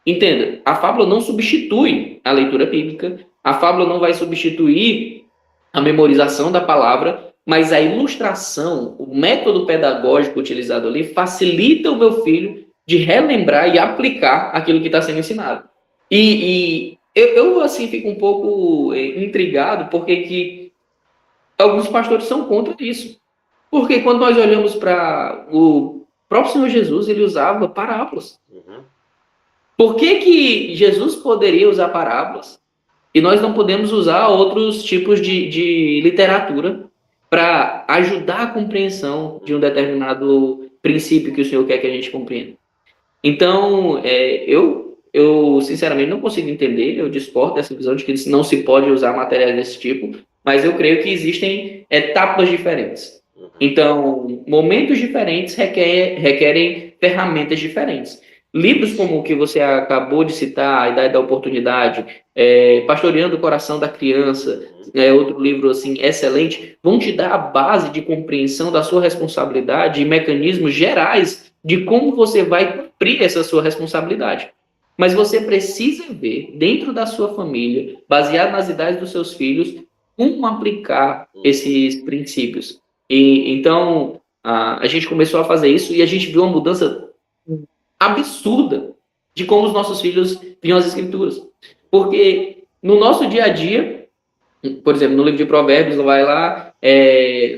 Entenda, a fábula não substitui a leitura bíblica, a fábula não vai substituir a memorização da palavra, mas a ilustração, o método pedagógico utilizado ali, facilita o meu filho de relembrar e aplicar aquilo que está sendo ensinado. E eu, assim, fico um pouco intrigado porque que alguns pastores são contra isso. Porque quando nós olhamos para o próprio Senhor Jesus, ele usava parábolas. Uhum. Por que Jesus poderia usar parábolas e nós não podemos usar outros tipos de literatura para ajudar a compreensão de um determinado princípio que o Senhor quer que a gente compreenda? Então, eu sinceramente não consigo entender, eu discordo dessa visão de que não se pode usar materiais desse tipo, mas eu creio que existem etapas diferentes. Então, momentos diferentes requerem ferramentas diferentes. Livros como o que você acabou de citar, A Idade da Oportunidade, Pastoreando o Coração da Criança, outro livro assim excelente, vão te dar a base de compreensão da sua responsabilidade e mecanismos gerais de como você vai cumprir essa sua responsabilidade. Mas você precisa ver, dentro da sua família, baseado nas idades dos seus filhos, como aplicar esses princípios. E então a gente começou a fazer isso e a gente viu uma mudança absurda de como os nossos filhos viam as escrituras. Porque no nosso dia a dia, por exemplo, no livro de Provérbios, vai lá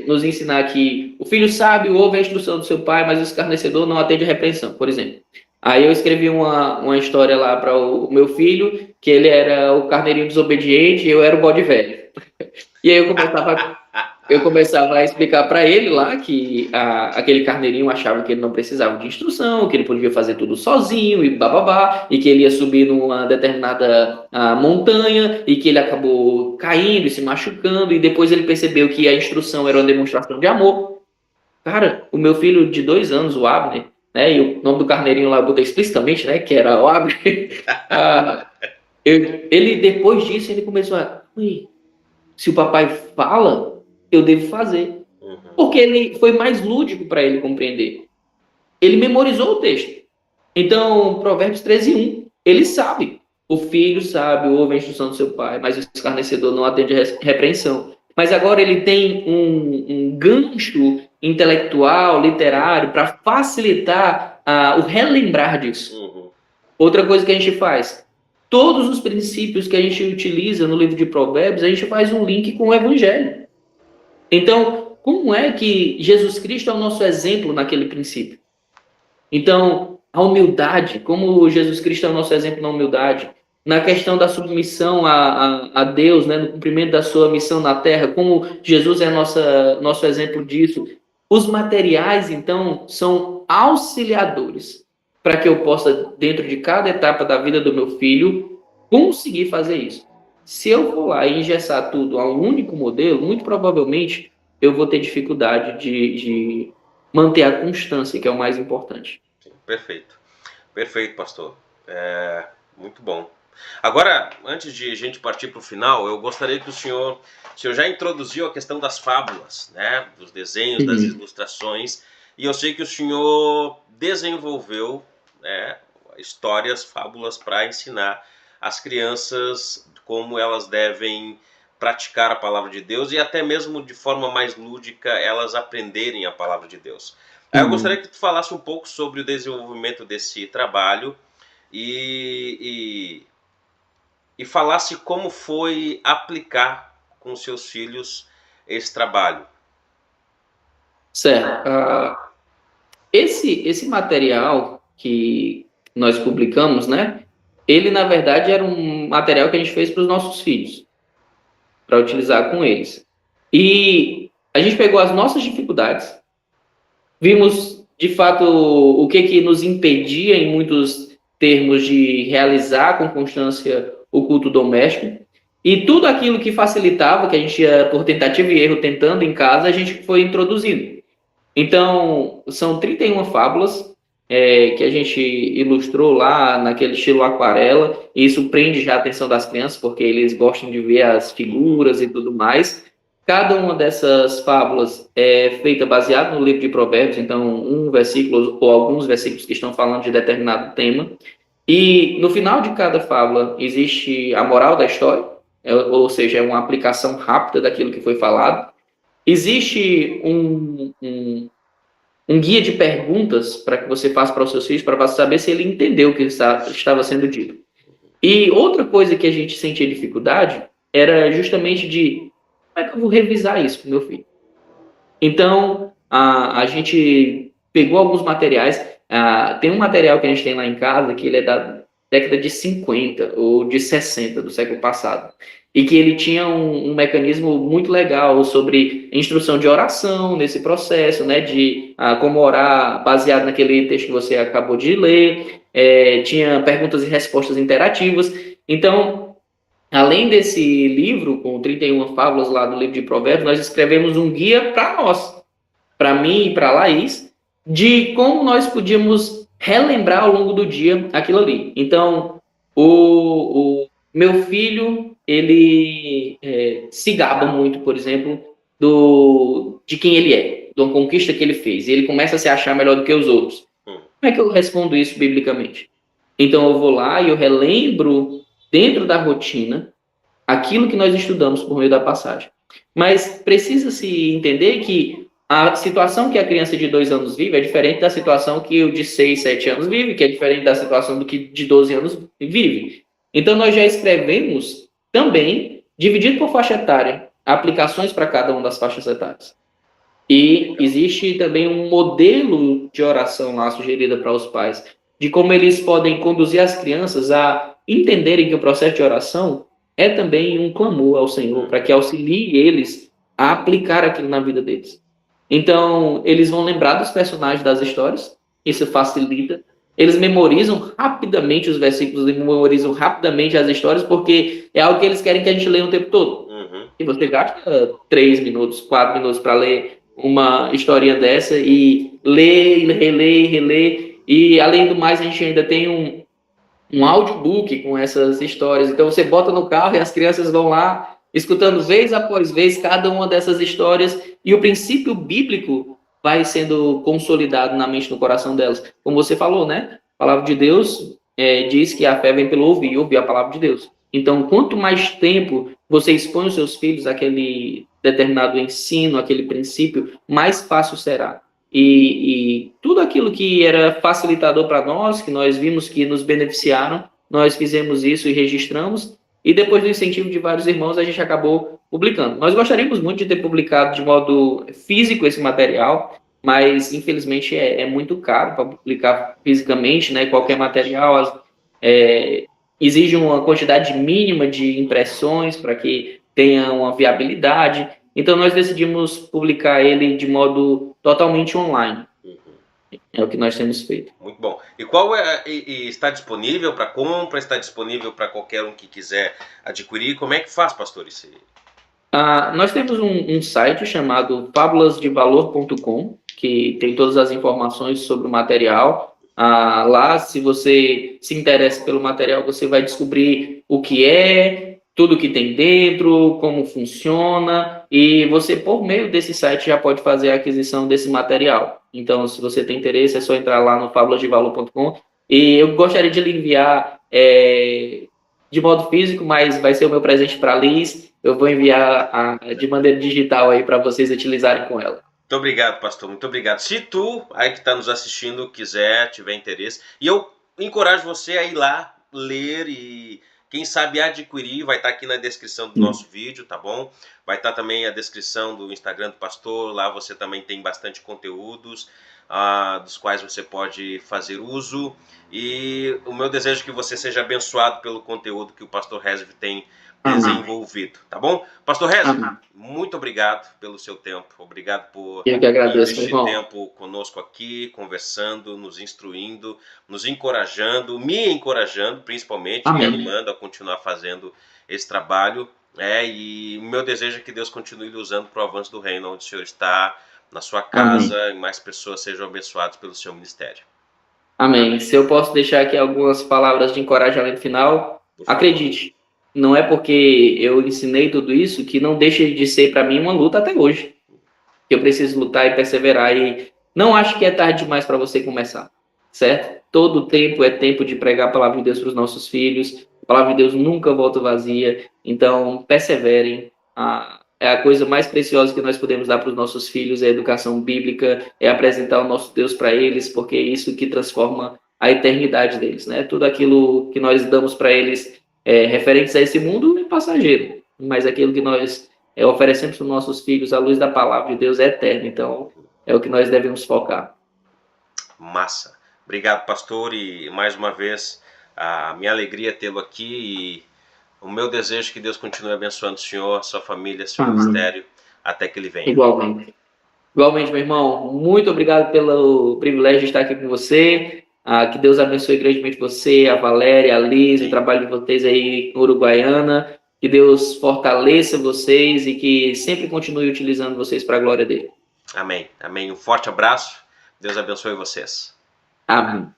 nos ensinar que o filho sábio ouve a instrução do seu pai, mas o escarnecedor não atende a repreensão, por exemplo. Aí eu escrevi uma história lá para o meu filho, que ele era o carneirinho desobediente e eu era o bode velho. E aí eu começava a explicar para ele lá que aquele carneirinho achava que ele não precisava de instrução, que ele podia fazer tudo sozinho e bababá, e que ele ia subir numa determinada montanha e que ele acabou caindo e se machucando, e depois ele percebeu que a instrução era uma demonstração de amor. Cara, o meu filho de 2 anos, o Abner, né, e o nome do carneirinho lá eu botei explicitamente, né, que era o Abner, ele depois disso ele começou se o papai fala, eu devo fazer. Porque ele foi mais lúdico para ele compreender. Ele memorizou o texto. Então, Provérbios 13:1, ele sabe. O filho sabe, ouve a instrução do seu pai, mas o escarnecedor não atende a repreensão. Mas agora ele tem um gancho intelectual, literário, para facilitar o relembrar disso. Outra coisa que a gente faz, todos os princípios que a gente utiliza no livro de Provérbios, a gente faz um link com o Evangelho. Então, como é que Jesus Cristo é o nosso exemplo naquele princípio? Então, a humildade, como Jesus Cristo é o nosso exemplo na humildade, na questão da submissão a Deus, né, no cumprimento da sua missão na terra, como Jesus é nosso exemplo disso. Os materiais, então, são auxiliadores para que eu possa, dentro de cada etapa da vida do meu filho, conseguir fazer isso. Se eu for lá e engessar tudo a um único modelo, muito provavelmente eu vou ter dificuldade de manter a constância, que é o mais importante. Sim, perfeito. Perfeito, pastor. Muito bom. Agora, antes de a gente partir para o final, eu gostaria que o senhor já introduziu a questão das fábulas, né? Dos desenhos, das ilustrações, e eu sei que o senhor desenvolveu, né, histórias, fábulas para ensinar as crianças como elas devem praticar a palavra de Deus e até mesmo de forma mais lúdica elas aprenderem a palavra de Deus. Eu gostaria que tu falasse um pouco sobre o desenvolvimento desse trabalho e falasse como foi aplicar com seus filhos esse trabalho. Certo. Esse material que nós publicamos, né? Ele, na verdade, era um material que a gente fez para os nossos filhos, para utilizar com eles. E a gente pegou as nossas dificuldades, vimos, de fato, o que nos impedia, em muitos termos, de realizar com constância o culto doméstico, e tudo aquilo que facilitava, que a gente ia, por tentativa e erro, tentando em casa, a gente foi introduzindo. Então, são 31 fábulas que a gente ilustrou lá naquele estilo aquarela, e isso prende já a atenção das crianças, porque eles gostam de ver as figuras e tudo mais. Cada uma dessas fábulas é feita baseada no livro de Provérbios, então um versículo ou alguns versículos que estão falando de determinado tema. E no final de cada fábula existe a moral da história, ou seja, é uma aplicação rápida daquilo que foi falado. Existe um guia de perguntas para que você faça para os seus filhos, para você saber se ele entendeu o que estava sendo dito. E outra coisa que a gente sentia dificuldade era justamente de como é que eu vou revisar isso com meu filho? Então, a gente pegou alguns materiais. Tem um material que a gente tem lá em casa que ele é da década de 50 ou de 60 do século passado. E que ele tinha um mecanismo muito legal sobre instrução de oração nesse processo, né, de como orar baseado naquele texto que você acabou de ler. Tinha perguntas e respostas interativas. Então, além desse livro, com 31 fábulas lá no livro de Provérbios, nós escrevemos um guia para nós. para mim e para a Laís, de como nós podíamos relembrar ao longo do dia aquilo ali. Então, o meu filho, ele se gaba muito, por exemplo, de quem ele é, de uma conquista que ele fez. E ele começa a se achar melhor do que os outros. Como é que eu respondo isso biblicamente? Então, eu vou lá e eu relembro, dentro da rotina, aquilo que nós estudamos por meio da passagem. Mas precisa-se entender que a situação que a criança de 2 anos vive é diferente da situação que o de 6, 7 anos vive, que é diferente da situação do que de 12 anos vive. Então, nós já escrevemos também, dividido por faixa etária, aplicações para cada uma das faixas etárias. E existe também um modelo de oração lá sugerida para os pais, de como eles podem conduzir as crianças a entenderem que o processo de oração é também um clamor ao Senhor, para que auxilie eles a aplicar aquilo na vida deles. Então, eles vão lembrar dos personagens das histórias, isso facilita. Eles memorizam rapidamente os versículos, memorizam rapidamente as histórias, porque é algo que eles querem que a gente leia o tempo todo. E você gasta 3 minutos, 4 minutos para ler uma historinha dessa e ler, reler, reler. E, além do mais, a gente ainda tem um audiobook com essas histórias. Então, você bota no carro e as crianças vão lá escutando vez após vez cada uma dessas histórias, e o princípio bíblico vai sendo consolidado na mente e no coração delas. Como você falou, né? A palavra de Deus diz que a fé vem pelo ouvir a palavra de Deus. Então, quanto mais tempo você expõe os seus filhos àquele determinado ensino, àquele princípio, mais fácil será. E tudo aquilo que era facilitador para nós, que nós vimos que nos beneficiaram, nós fizemos isso e registramos, e depois do incentivo de vários irmãos, a gente acabou publicando. Nós gostaríamos muito de ter publicado de modo físico esse material, mas infelizmente é muito caro para publicar fisicamente, né? Qualquer material exige uma quantidade mínima de impressões para que tenha uma viabilidade. Então, nós decidimos publicar ele de modo totalmente online. É o que nós temos feito. Muito bom. E qual está disponível para compra? Está disponível para qualquer um que quiser adquirir? Como é que faz, pastor, isso aí? Nós temos um site chamado fabulasdevalor.com, que tem todas as informações sobre o material. Lá, se você se interessa pelo material, você vai descobrir o que é, tudo que tem dentro, como funciona, e você, por meio desse site, já pode fazer a aquisição desse material. Então, se você tem interesse, é só entrar lá no fabulasdevalor.com. E eu gostaria de lhe enviar de modo físico, mas vai ser o meu presente para a Liz. Eu vou enviar de maneira digital aí para vocês utilizarem com ela. Muito obrigado, pastor. Muito obrigado. Se tu, aí que está nos assistindo, quiser, tiver interesse, e eu encorajo você a ir lá, ler e, quem sabe, adquirir. Vai estar aqui na descrição do nosso vídeo, tá bom? Vai estar também a descrição do Instagram do pastor. Lá você também tem bastante conteúdos dos quais você pode fazer uso. E o meu desejo é que você seja abençoado pelo conteúdo que o pastor Rezvi tem desenvolvido, tá bom? Pastor Rezvi, muito obrigado pelo seu tempo. Obrigado por investir tempo conosco aqui, conversando, nos instruindo, nos encorajando, me encorajando, principalmente, me animando a continuar fazendo esse trabalho. E o meu desejo é que Deus continue lhe usando para o avanço do reino, onde o Senhor está, na sua casa, e mais pessoas sejam abençoadas pelo seu ministério. Amém. Se eu posso deixar aqui algumas palavras de encorajamento final, acredite, não é porque eu ensinei tudo isso que não deixa de ser para mim uma luta até hoje. Eu preciso lutar e perseverar, e não acho que é tarde demais para você começar, certo? Todo tempo é tempo de pregar a palavra de Deus para os nossos filhos. A palavra de Deus nunca volta vazia, então perseverem. É a coisa mais preciosa que nós podemos dar para os nossos filhos, é a educação bíblica, é apresentar o nosso Deus para eles, porque é isso que transforma a eternidade deles, né? Tudo aquilo que nós damos para eles referentes a esse mundo é passageiro, mas aquilo que nós oferecemos para os nossos filhos, à luz da palavra de Deus, é eterno. Então, é o que nós devemos focar. Massa. Obrigado, pastor, e mais uma vez, a minha alegria é tê-lo aqui, e o meu desejo é que Deus continue abençoando o senhor, sua família, seu ministério, até que ele venha. Igualmente. Igualmente, meu irmão, muito obrigado pelo privilégio de estar aqui com você. Que Deus abençoe grandemente você, a Valéria, a Liz, o trabalho de vocês aí em Uruguaiana. Que Deus fortaleça vocês e que sempre continue utilizando vocês para a glória dele. Amém. Amém. Um forte abraço. Deus abençoe vocês. Amém.